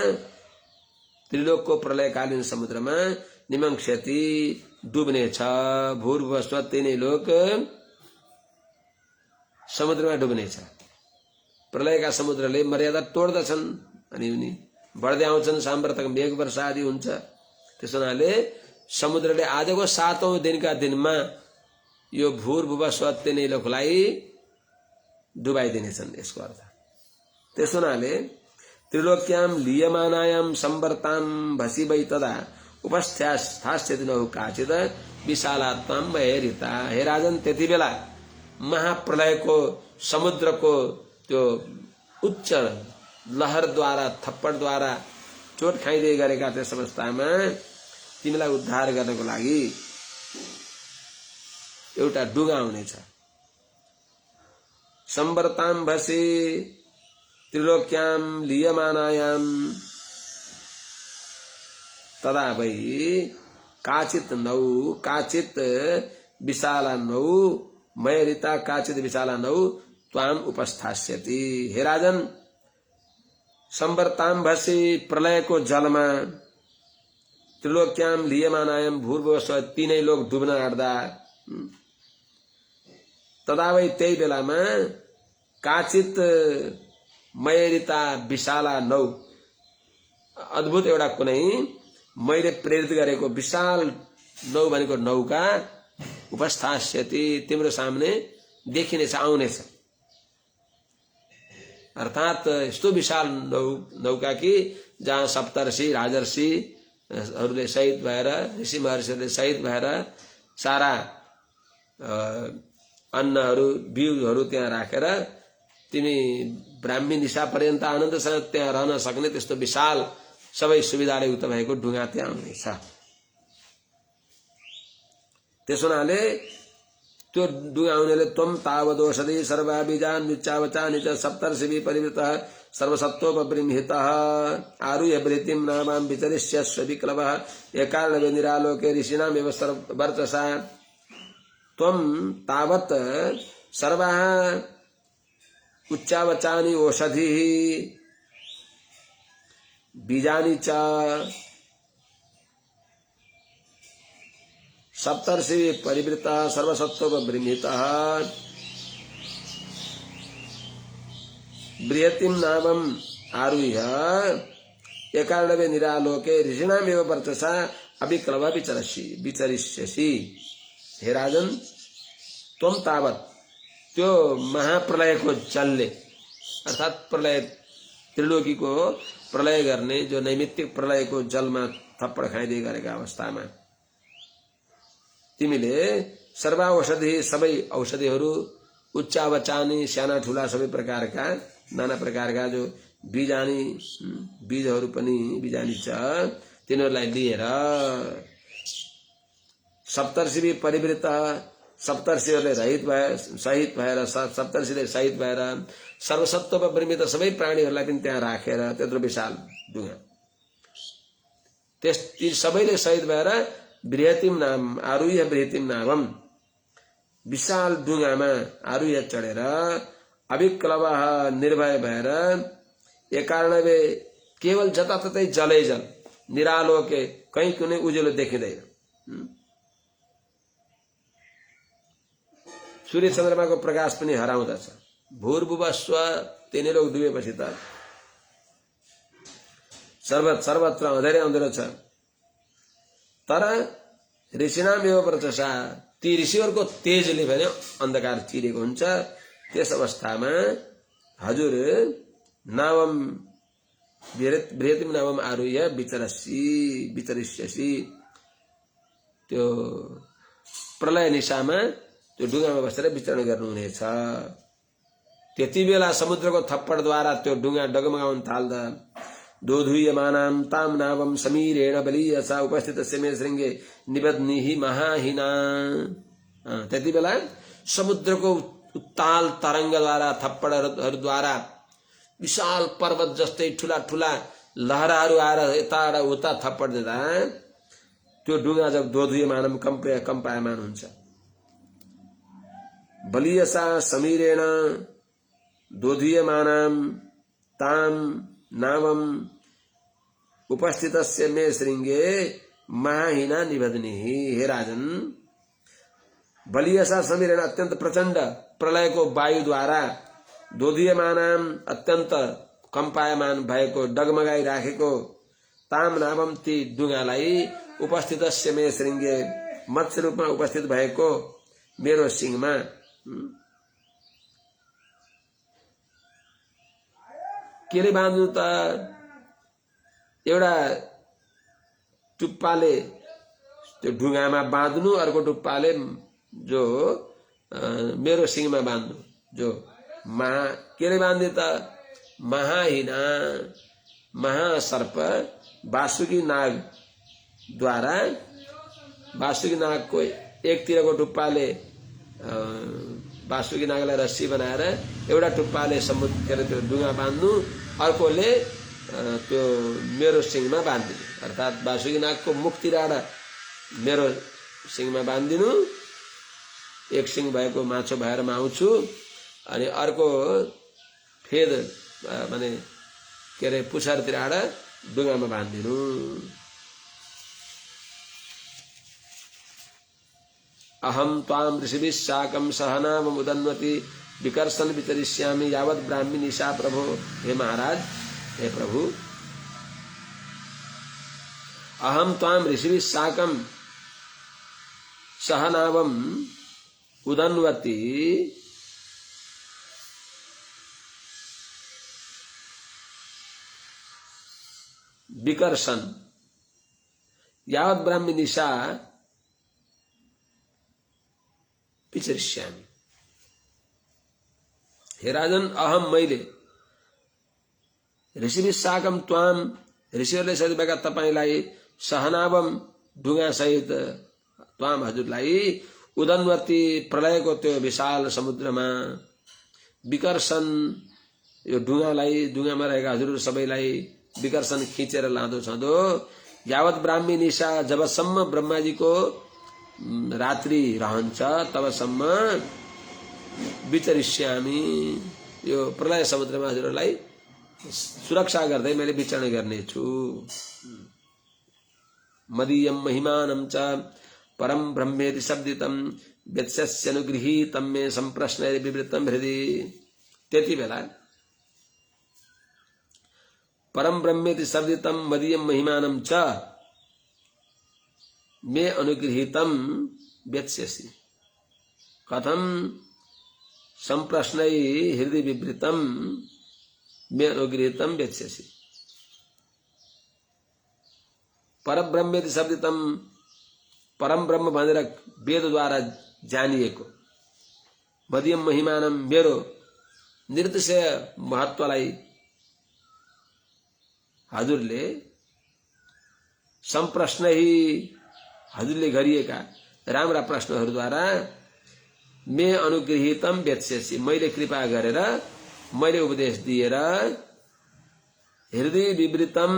त्रिलोकको प्रलयकालीन समुद्रमा निमंक्षति डुब्ने छ भूर्भुवस्व तीनै लोक समुद्रमा डुब्नेछ। प्रलयका समुद्रले मर्यादा तोड्दछन् अनि उनी बढ्दै आउँछन्, साम्प्रतक मेघ वर्षा आदि हुन्छ। त्यसो हुनाले समुद्रले आजको 7औं दिनका दिनमा यो भूर्भुवस्व तिनैलोकलाई डुबाइदिनेछन्, यसको अर्थ। त्यसो हुनाले त्रिलोक्याम लीयमानायाम संवर्ताम भसी वै तदा उपस्थ्यास्थास्यति नौ काचिद विशालात्माम वैरिता। हे राजन, त्यति बेला महाप्रलयको समुद्रको त्यो उच्च लहरद्वारा, थप्पडद्वारा चोट खाइदिए गरेका त्यस अवस्थामा तिमीलाई उद्धार गर्नको लागि एउटा डुगा हुनेछ। संवर्ताम भसी त्रिलोक्याम लीयमानायाम तदा वै काचित नौ काचित विशाला नौ मयरिता काचित विशाला नौ त्वाम उपस्थास्यति। हे राजन, संवर्ताम भसी प्रलयको जलमा त्रिलोक्याम लीयमानायाम भूर्भुवस्व तीनै लोक डुब्न आँट्दा तदा वै त्यही बेलामा काचित मयरिता विशाला नौ, अद्भुत एउटा कुनै मैले प्रेरित गरेको विशाल नौ भनेको नौका उपस्थास्यति, तिम्रो सामने देखिनेछ, आउनेछ। अर्थात यस्तो विशाल नौका कि जहाँ सप्तर्षि राजर्षिहरूले सहित भएर, ऋषि महर्षिहरूले सहित भएर सारा अन्नहरू बिउहरू त्यहाँ राखेर तिमी ब्राह्मी निशा पर्यन्त आनन्दसँग त्यहाँ रहन सक्ने त्यस्तो विशाल सबै सुविधाले युक्त भएको ढुङ्गा त्यहाँ आउनेछ। त्यसो हुनाले त्यो ढुङ्गा आउनेले त्वम तावदोषधि सर्वा बीजान निच्चावचानि च सप्तर्षिभिः परिवृतः सर्वसत्त्वोपबृंहितः आरुह्य वृत्तिं नामां विचरिष्यस्व विक्लवः एकार्णवे निरालोके ऋषीणामेव वर्चसा। त्वं तावत् सर्वाः उच्चावचानि ओषधिः बीजानि च सप्तर्षिभिः परिवृतः सर्वसत्त्वोपबृंहितः बृहतिं नामम् आरुह्य एकार्णवे निरालोके ऋषीणामेव वर्चसा अभिक्लव विचरिष्यसि। हे राजन, त्वम तावत् त्यो महाप्रलयको जलले, अर्थात प्रलय त्रिलोकीको प्रलय गर्ने जो नैमित्तिक प्रलयको जलमा थप्पड खाइदिए गरेका अवस्थामा तिमीले सर्वा औषधि, सबै औषधिहरू, उच्चावचानी, साना ठुला सबै प्रकारका नाना प्रकारका जो बीजानी, बीजहरू पनि बीजानी छ, तिनीहरूलाई लिएर सप्तर्षिभिः परिवृत, सप्तर्षिहरूले सहित भएर सप्तर्षिले सहित भएर सर्वसत्त्वोपबृंहित सबै प्राणीहरूलाई पनि त्यहाँ राखेर त्यत्रो विशाल ढुङ्गा, ती सबैले सहित भएर बृहतिम नाम आरुह्य बृहतिम नामम विशाल ढुङ्गामा आरुह्य चढेर अभिक्लवः निर्भय भएर एकार्णवे केवल जताततै जलै जल, निरालोके कहीँ कुनै उज्यालो देखिँदैन, सूर्य चन्द्रमाको प्रकाश पनि हराउँदछ। भूर्भुवस्व तिनै लोक डुबेपछि त सर्वत्र अँधेरै अँधेरो छ। तर ऋषिणामेव वर्चसा, ती ऋषिहरूको तेजले भने अन्धकार चिरेको हुन्छ। त्यस अवस्थामा हजुर नामम बृहतिम नामम आरुह्य विचरिष्यसि, त्यो प्रलय निशामा त्यो ढुङ्गामा बसेर विचरण गर्नुहुनेछ। त्यति बेला समुद्रको थप्पडद्वारा त्यो ढुङ्गा डगमगाउन थाल्दा दोधुयमानां ताम नावम समीरेण बलीयसा उपस्थितस्य मे शृङ्गे निबध्निहि महाहिना। त्यति बेला समुद्रको उत्ताल तरङ्गद्वारा, थप्पडहरूद्वारा विशाल पर्वत जस्तै ठुला ठुला लहराहरू आएर यता उता थप्पड दिँदा त्यो ढुङ्गा जब दोधुयमानम कम्पायमान हुन्छ, बलीयसा समीरेण दोधुयमानां ताम नावम उपस्थितस्य मे शृङ्गे महाहिना निबध्निहि। हे राजन, बलीयसा समीरेण अत्यंत प्रचंड प्रलय को वायु द्वारा दोधियमान अत्यन्त कम्पायमान भएको डगमगाई राखेको ताम नामम ती डुङ्गालाई उपस्थित मे श्रृङ्गे मत्स्य रूपमा उपस्थित भएको मेरो सिंहमा केले बाँध्नु त एउटा टुप्पाले त्यो ढुङ्गामा बाँध्नु अर्को टुप्पाले जो मेरो सिंहमा बाँध्नु जो केले बाँध्ने त महाहिना महासर्प वासुकी नाग द्वारा वासुकी नागको एकतिरको टुप्पाले वासुकी नागलाई रस्सी बनाएर एउटा टुप्पाले समुद्र त्यो डुङ्गा बाँध्नु अर्कोले त्यो मेरो सिंहमा बाँधिदिनु अर्थात् वासुकी नागको मुखतिर मेरो सिंहमा बाँधिदिनु एक सिंह भएको माछो भएर म आउँछु अनि अर्को फेद माने के अरे पुछारतिर डुङ्गामा बाँधिदिनु अहम त्वाम ऋषिभिः साकं सहनावमुदन्वति विकर्षन् विचरिष्यामि यावत् ब्राह्मी निशा प्रभो। हे महाराज, हे प्रभु, अहम त्वाम ऋषिभिः साकं सहनावम उदन्वति विकर्षन् यावत् ब्राह्मी निशा विचरिष्यामि। हे राजन, अहम मैले ऋषिभिः साकं त्वाम ऋषिहरूले सहित भएका तपाईलाई सहनावम ढुङ्गा सहित त्वाम हजुरलाई उदन्वती प्रलयको त्यो विशाल समुद्रमा विकर्षण यो ढुङ्गालाई डुङ्गामा रहेका हजुरहरू सबैलाई विकर्षण खिचेर लाँदो छँदो यावत ब्राह्मी निशा जबसम्म ब्रह्माजीको रात्रि रहन्छ तबसम्म विचरिष्यामि यो प्रलय समुद्रमा हजुरहरूलाई सुरक्षा गर्दै मैले विचरण गर्नेछु। मदीयम महिमानं च परम ब्रह्मेति शब्दितं व्यत्स्यनुगृहीतं मे संप्रश्नैर् विवृतं हृदि। त्यति बेला परम ब्रह्मेति शब्दितं मदीयम महिमानं च मे अनुगृहीतं व्यत्स्यसि कथम संप्रश्नै हृदय विवृतं मे अनुगृहीतं व्यत्स्यसि। परम ब्रह्मेति शब्दितं परम ब्रह्म भनेर वेदद्वारा जानिएको मदीयम महिमानं मेरो निर्तिशय महत्वलाई हजुरले संप्रश्नै हजुरले गरिएका राम्रा प्रश्नहरूद्वारा मे अनुगृहीतम व्यत्स्यसि मैले कृपा गरेर मैले उपदेश दिएर हृदय विवृतम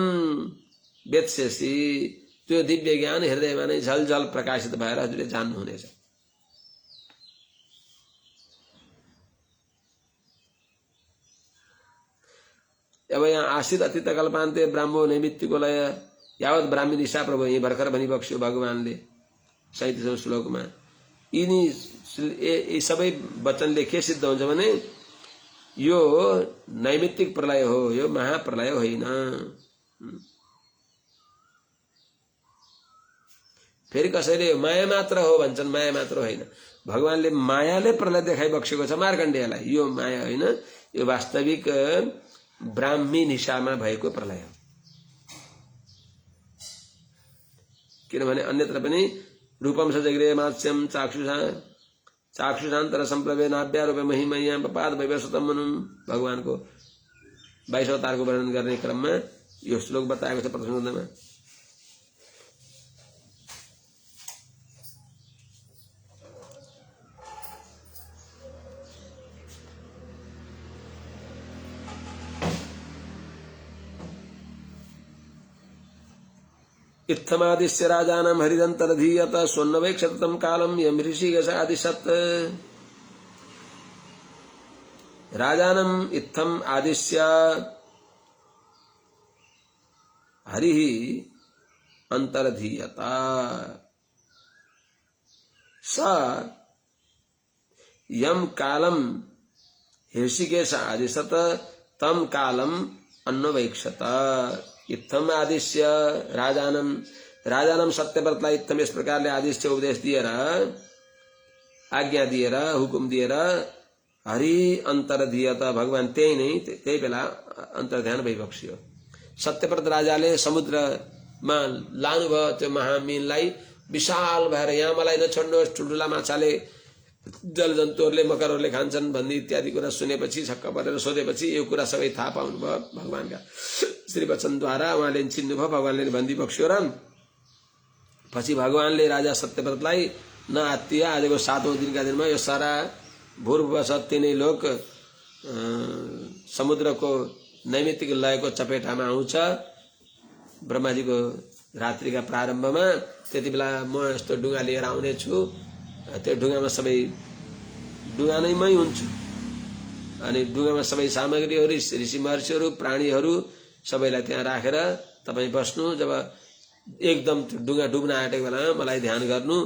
व्यत्स्यसि त्यो दिव्य ज्ञान हृदयमा नै झलझल प्रकाशित भएर हजुरले जान्नुहुनेछ। अब यहाँ आश्रित अतीत कल्पान्ते ब्राह्मो नैमित्तिको लय यावत ब्राह्मी निशा प्रभु यही भर्खर भनी बक्स्यो भगवानले 37औं श्लोकमा। यी सबै वचनले के सिद्ध हुन्छ भने यो नैमित्तिक प्रलय हो, यो महाप्रलय होइन। फेरि कसैले माया मात्र हो भन्छन्, माया मात्र होइन। भगवानले मायाले प्रलय देखाइ बक्सेको छ मार्कण्डेयलाई। यो माया होइन, यो वास्तविक ब्राह्मी निशामा भएको प्रलय हो। किनभने अन्यत्र पनि रूपम सजग्रे मात्स्यम चाक्षुषान्तर संप्लवे नाभ्या रूपे महिमया पपाद वैवस्वतम मनुम। भगवानको 22 अवतारको वर्णन गर्ने क्रममा यो श्लोक बताएको छ प्रथम स्कन्धमा। इत्थमादिश्य राजानं हरिदन्तरधीयत स्वन्नवैक्षतम कालम यम ऋषिगशादिशत्। राजानं इत्थम आदिश्य हरिः अंतरधीयत स यम कालम ऋषिकेश आदिशत तम कालम अन्वैक्षत। इत्थम आदिश्य राजानम सत्यव्रतलाई इत्थम इस प्रकारले आदिश्य उपदेश दिएर आज्ञा दिएर हुकुम दिएर हरि अंतर दियत भगवान त्यही बेला अंतर ध्यान भइबक्स्यो। सत्यव्रत राजाले समुद्रमा लानुभयो त्यो महामीनलाई। विशाल भएर यहाँ मलाई नछोड्नुहोस्, ठुल्ठुला माछाले जलजन्तुहरूले मकरहरूले खान्छन् भन्ने इत्यादि कुरा सुनेपछि छक्क परेर सोधेपछि यो कुरा सबै थाहा पाउनुभयो भगवानका श्रीवचनद्वारा। उहाँले चिन्नुभयो, भगवानले भनिदिबक्स्यो। र पछि भगवानले राजा सत्यव्रतलाई नआत्तिए आजको 7औं दिनका दिनमा यो सारा भूर्भुवसत तिनै लोक समुद्रको नैमित्तिक लयको चपेटामा आउँछ। ब्रह्माजीको रात्रिका प्रारम्भमा त्यति बेला म यस्तो डुङ्गा लिएर आउने छु, त्यो डुङ्गामा सबै डुङ्गा नैमै हुन्छु अनि डुङ्गामा सबै सामग्रीहरू ऋषि महर्षिहरू प्राणीहरू सबैलाई त्यहाँ राखेर तपाईँ बस्नु। जब एकदम डुङ्गा डुब्न आँटेको बेलामा मलाई ध्यान गर्नु।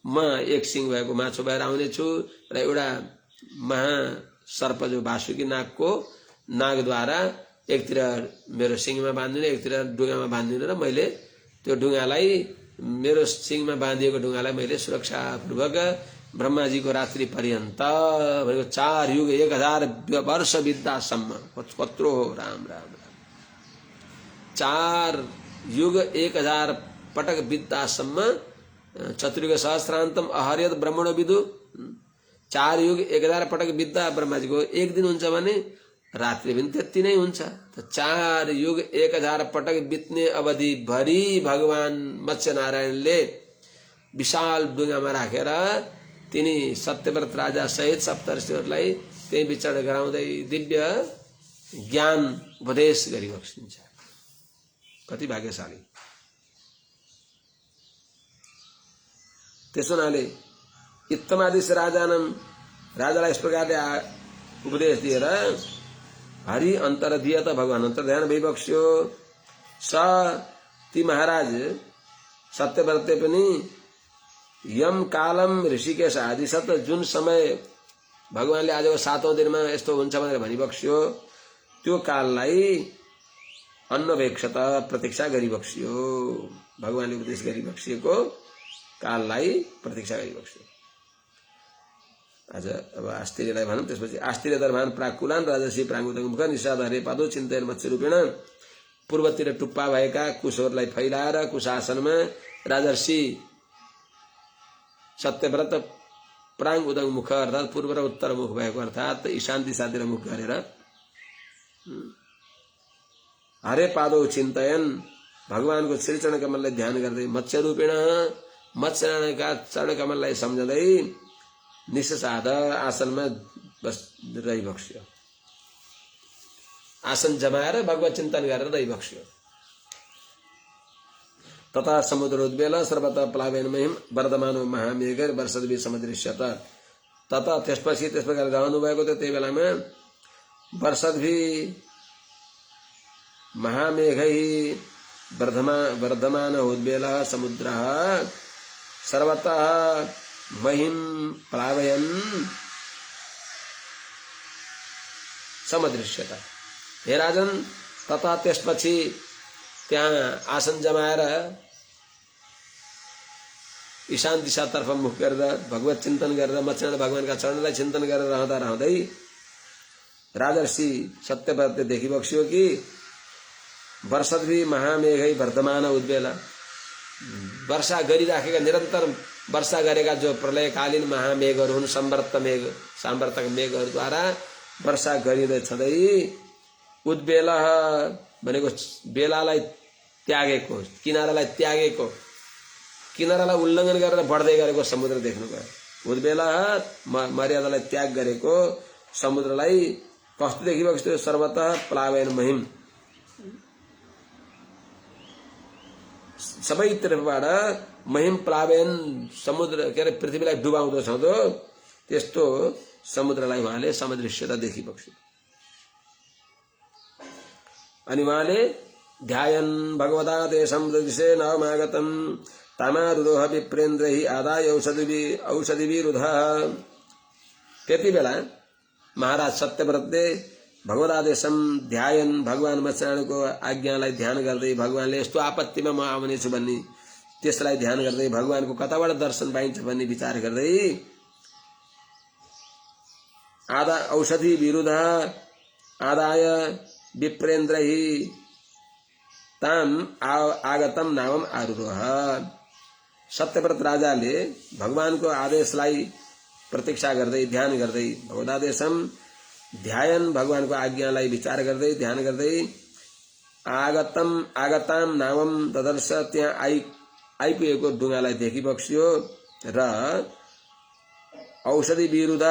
म एक सिंह भएको माछो भएर आउने छु र एउटा महासर्प जो वासुकी नागको नागद्वारा एकतिर मेरो सिंहमा बाँधिदिनु, एकतिर डुङ्गामा बाँधिदिनु र मैले त्यो डुङ्गालाई मेरो सिंहमा बाँधिएको डुङ्गालाई मैले सुरक्षापूर्वक ब्रह्माजीको रात्रि पर्यन्त भनेको 4 युग 1000 वर्ष बित्दासम्म कत्रो हो राम राम राम 4 युग 1000 पटक बित्दासम्म चतुर्युग सहस्रान्तम अहर्यत ब्रह्मणो विदु। 4 युग 1000 पटक बित्दा ब्रह्माजीको एक दिन हुन्छ भने रात्रि पनि त्यति नै हुन्छ। त 4 युग 1000 पटक बित्ने अवधि भरि भगवान मत्स्य नारायणले विशाल डुङ्गामा राखेर तिनी सत्यव्रत राजा सहित सप्तर्षिहरूलाई त्यही विचरण गराउँदै दिव्य ज्ञान उपदेश गरिबक्सिन्छ। कति भाग्यशाली। त्यसो हुनाले इत्तमादिश राजालाई यस प्रकारले उपदेश दिएर हरि अंतर दियत भगवान अंतर ध्यान भइबक्स्यो। स ती महाराज सत्यव्रतले पनि यम कालम ऋषिकेश आदिशत जुन समय भगवानले आजको 7औं दिनमा यस्तो हुन्छ भनेर भनिबक्स्यो त्यो काललाई अन्वेक्षत प्रतीक्षा गरिबक्स्यो। भगवानले उपदेश गरिबक्सिएको काललाई प्रतीक्षा गरिबक्स्यो। आज अब आस्तिर्यलाई भनौं। त्यसपछि आस्तिर्य दरभान प्राकुलान राजसी प्राङ्गुतमुख निषाद हरे पादो चिन्तयन मत्स्य रूपेण पूर्वतिर टुप्पा भएका कुशहरूलाई फैलाएर कुशासनमा राजर्षि सत्यव्रत प्राङ उदङ मुख अर्थात पूर्व र उत्तर मुख भएको अर्थात ईशान दिशातिर मुख गरेर हरे पादो चिन्तयन भगवानको श्री चरण कमललाई ध्यान गर्दै मत्स्य रूपेण मत्स्य नारायणका चरण कमललाई सम्झँदै निशसाद आसनमा बस रहिबक्स्यो। आसन जमाएर भगवत चिन्तन गरेर रहिबक्स्यो। तथा समुद्रोद्वेल सर्वतः प्लावेन महिम वर्धमानो महामेघर वर्षद्वि समदृश्यत। तथा त्यसपछि त्यस प्रकार रहनु भएको थियो। त्यही बेलामा वर्षद्वि महामेघै वर्धमान उद्वेल समुद्र सर्वतः महिम प्लावयन समदृश्यत। हे राजन तथा त्यसपछि त्यहाँ आसन जमाएर ईशान दिशातर्फ मुख गरेर भगवत चिन्तन गरेर मत्स्य भगवानका चरणलाई चिन्तन गरेर रहँदै राजर्षि सत्यव्रतले देखिबक्स्यो कि वर्षद्वि महामेघै वर्धमान उद्वेला वर्षा गरिराखेका निरन्तर वर्षा गरेका जो प्रलयकालीन महामेघहरू हुन् साम्वर्तक मेघहरूद्वारा वर्षा गरिँदै छँदै उद्वेल भनेको बेलालाई त्यागेको किनारालाई त्यागेको किनारालाई उल्लङ्घन गरेर बढ्दै गरेको समुद्र देख्नुभयो। उद्वेल मर्यादालाई त्याग गरेको समुद्रलाई कस्तो देखिबक्स्यो सर्वतः प्लावयन महिम सबै तर्फबाट महिम प्लावयन समुद्र के अरे पृथ्वीलाई डुबाउँदो छँदो त्यस्तो समुद्रलाई उहाँले समदृश्यता देखिबक्स्यो। अनि उहाँले ध्यायन भगवता तेषां दृशे नवमागतम् तामारुरोह विप्रेन्द्रैः आदाय औषधिभिरुधः त्यति बेला महाराज सत्यव्रतले भगवदादेशम ध्यायन भगवान मत्स्यनारायणको आज्ञालाई ध्यान गर्दै भगवानले यस्तो आपत्तिमा म आउने छु भन्ने त्यसलाई ध्यान गर्दै भगवानको कताबाट दर्शन पाइन्छ भन्ने विचार गर्दै आदा औषधि विरुद्ध आदाय विप्रेन्द्रहि ताम आगतम नामम आरुरोह। सत्यव्रत राजाले भगवानको आदेशलाई प्रतीक्षा गर्दै ध्यान गर्दै भगवदादेशम ध्यान भगवानको आज्ञालाई विचार गर्दै ध्यान गर्दै आगताम नामम तदर्श त्यहाँ आइपुगेको ढुङ्गालाई देखिबक्स्यो र औषधि विरुद्ध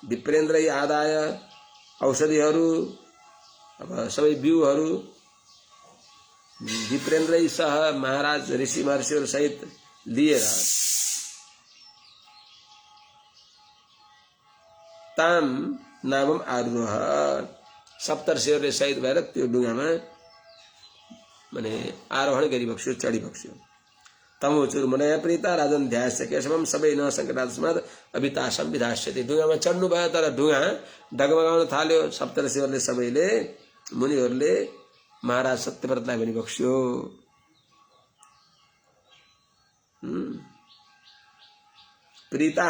विप्रेन्द्रै आदाय औषधिहरू अब सबै बिउहरू विप्रेन्द्रै सह महाराज ऋषि महर्षिहरू सहित लिएर ताम नामम आरुरोह सप्तर्षिहरूले सहित भएर त्यो ढुङ्गामा माने आरोहण गरिबक्स्यो चढिबक्स्यो। तमोचुर मुनय प्रीता राजन ध्यास्य केशवम सबै न संकटास्मद अभिता संविधास्यति। ढुङ्गामा चढ्नु भयो तर ढुङ्गा डगमगाउन थाल्यो। सप्तर्षिहरूले सबैले मुनिहरूले महाराज सत्यव्रतलाई पनि बक्स्यो। प्रीता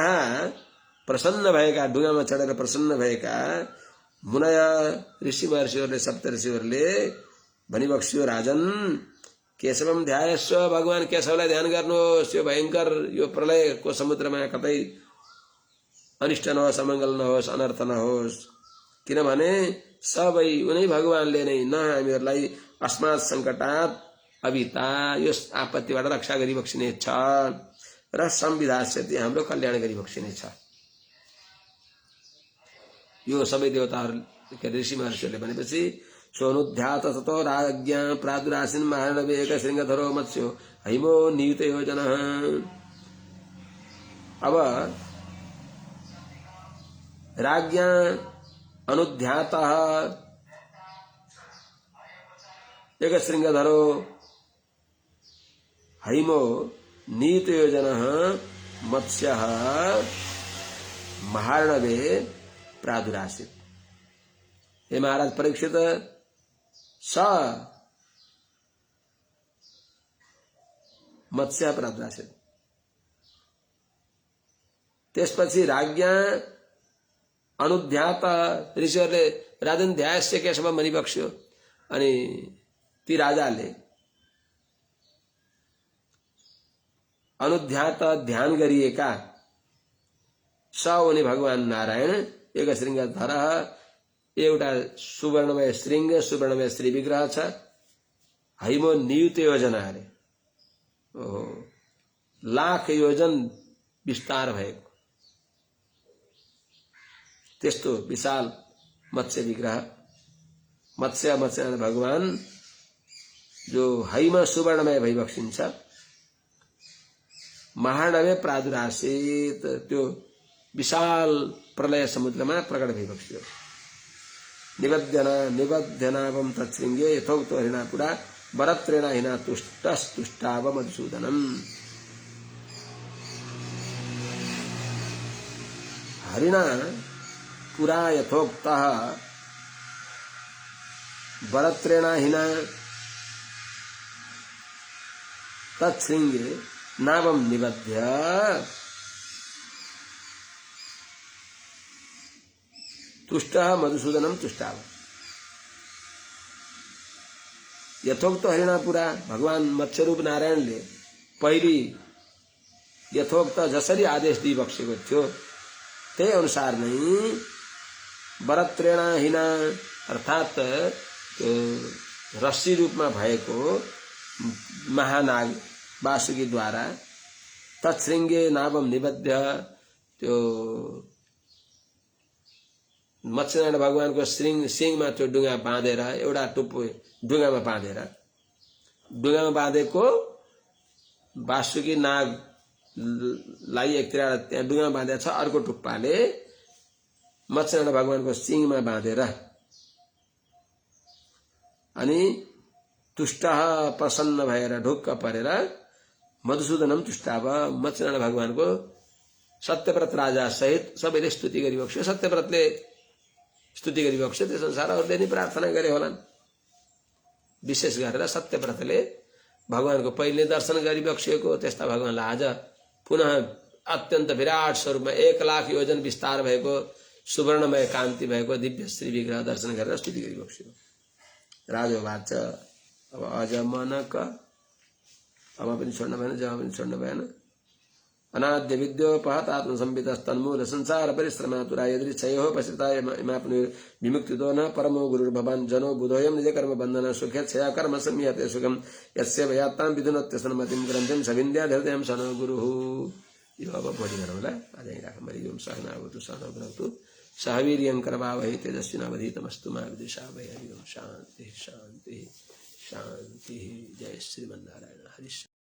प्रसन्न भएका ढुङ्गामा चढेर प्रसन्न भएका मुनय ऋषि महर्षिहरूले सप्तर्षिहरूले भनिबक्स्यो राजन केशवम ध्यायस्व भगवान केशवलाई ध्यान गर्नुहोस्। यो भयंकर यो प्रलयको समुद्रमा कतै अनिष्ट नहोस् अमङ्गल नहोस् अनर्थ नहोस् किनभने सबै उनै भगवानले नै न हामीहरूलाई अस्मात् सङ्कटात् अभिता यस आपत्तिबाट रक्षा गरिबक्सिनेछ र संविधास्यति हाम्रो कल्याण गरिबक्सिनेछ। यो सबै देवताहरू ऋषि महर्षिहरूले भनेपछि सोनुध्यात ततो राज्ञा प्रादुरासिन महारणवे एक श्रृंगधरो मत्स्यो हैमो नियुत योजन। अब राज्ञा अनुध्यात एक श्रृंगधरो हैमो नियुत योजन मत्स्य महारणवे प्रादुरासित। हे महाराज परीक्षित स मत्स्य प्रादुरासित। त्यसपछि राज्ञा अनुध्यात ऋषिहरूले राजन ध्यायस्य केशव भनिबक्स्यो। अनि ती राजाले अनुध्यात ध्यान गरिएका स उनी भगवान नारायण एक श्रृंगधर एउटा सुवर्णमय श्रृंग सुवर्णमय श्री विग्रह छ। हैमो नियुत योजना अरे ओहो लाख योजन विस्तार भएको त्यस्तो विशाल मत्स्य विग्रह मत्स्य भगवान जो हैम सुवर्णमय भइबक्सिन्छ। महानवे प्रादुरासित त्यो विशाल प्रलय समुद्रमा प्रकट भइबक्स्यो। निबध्यनावम तत्सृङ्गे यथोक्तो हरिणापुरा वरत्रेण हिना तुष्टस्तुष्टाव मधुसूदनम। हरिणा पुरा यथोक्तः वरत्रेण हिना तत्सृङ्गे नावम निबध्य तुष्ट मधुसूदनम तुष्टाव। यथोक्त हरिणापुरा भगवान मत्स्यरूप नारायणले पहिले यथोक्त जसरी आदेश दिइबक्सेको थियो त्यही अनुसार नै वरत्रेण हिना अर्थात् रस्सी रूपमा भएको महानाग वासुकीद्वारा तत्सृङ्गे नावम निबध्य त्यो मत्स्यनारायण भगवानको सिंहमा त्यो डुङ्गा बाँधेर एउटा टुप्पो डुङ्गामा बाँधेको वासुकी नागलाई एकतिर त्यहाँ डुङ्गा बाँधेको छ अर्को टुप्पाले मत्स्यनारायण भगवानको सिंहमा बाँधेर अनि तुष्ट प्रसन्न भएर ढुक्क परेर मधुसूदनम तुष्टाव मत्स्यनारायण भगवानको सत्यव्रत राजा सहित सबैले स्तुति गरिबक्स्यो। सत्यव्रतले स्तुति गरिबक्स्यो, त्यो संसारहरूले नि प्रार्थना गरे होलान्। विशेष गरेर सत्यव्रतले भगवानको पहिले दर्शन गरिबक्सिएको, त्यस्ता भगवानलाई आज पुनः अत्यन्त विराट स्वरूपमा 1,00,000 योजन विस्तार भएको सुवर्णमय कान्ति भएको दिव्य श्री विग्रह दर्शन गरेर स्तुति गरिबक्स्यो। राजा वाच अब अजमनक, अब पनि छोड्न भएन, जब पनि छोड्न भएन। अनाद्य विद्योपहत आत्मसंवितस्तन्मूल संसार परिश्रमातुरा यदृच्छयो पश्रिताय इमाप्नु विमुक्तितो न परमो गुरुर्भवान् जनो बुधोयम निज कर्म बन्धन सुखे छया कर्म संयते सुखम यस्य भयात्तां विधुनत्य सन्मतिं ग्रन्थं सविन्द्या हृदयं सनो गुरुः। यो अब भोलि गरौँला, आज यहीँ राखौँ। हरिओम सहनावतु सहनौ भुनक्तु सह वीर्यं करवावहै तेजस्विनावधीतमस्तु मा विद्विषावहै। हरिओम शान्ति शान्ति शान्ति। जय श्रीमन्नारायण। हरि।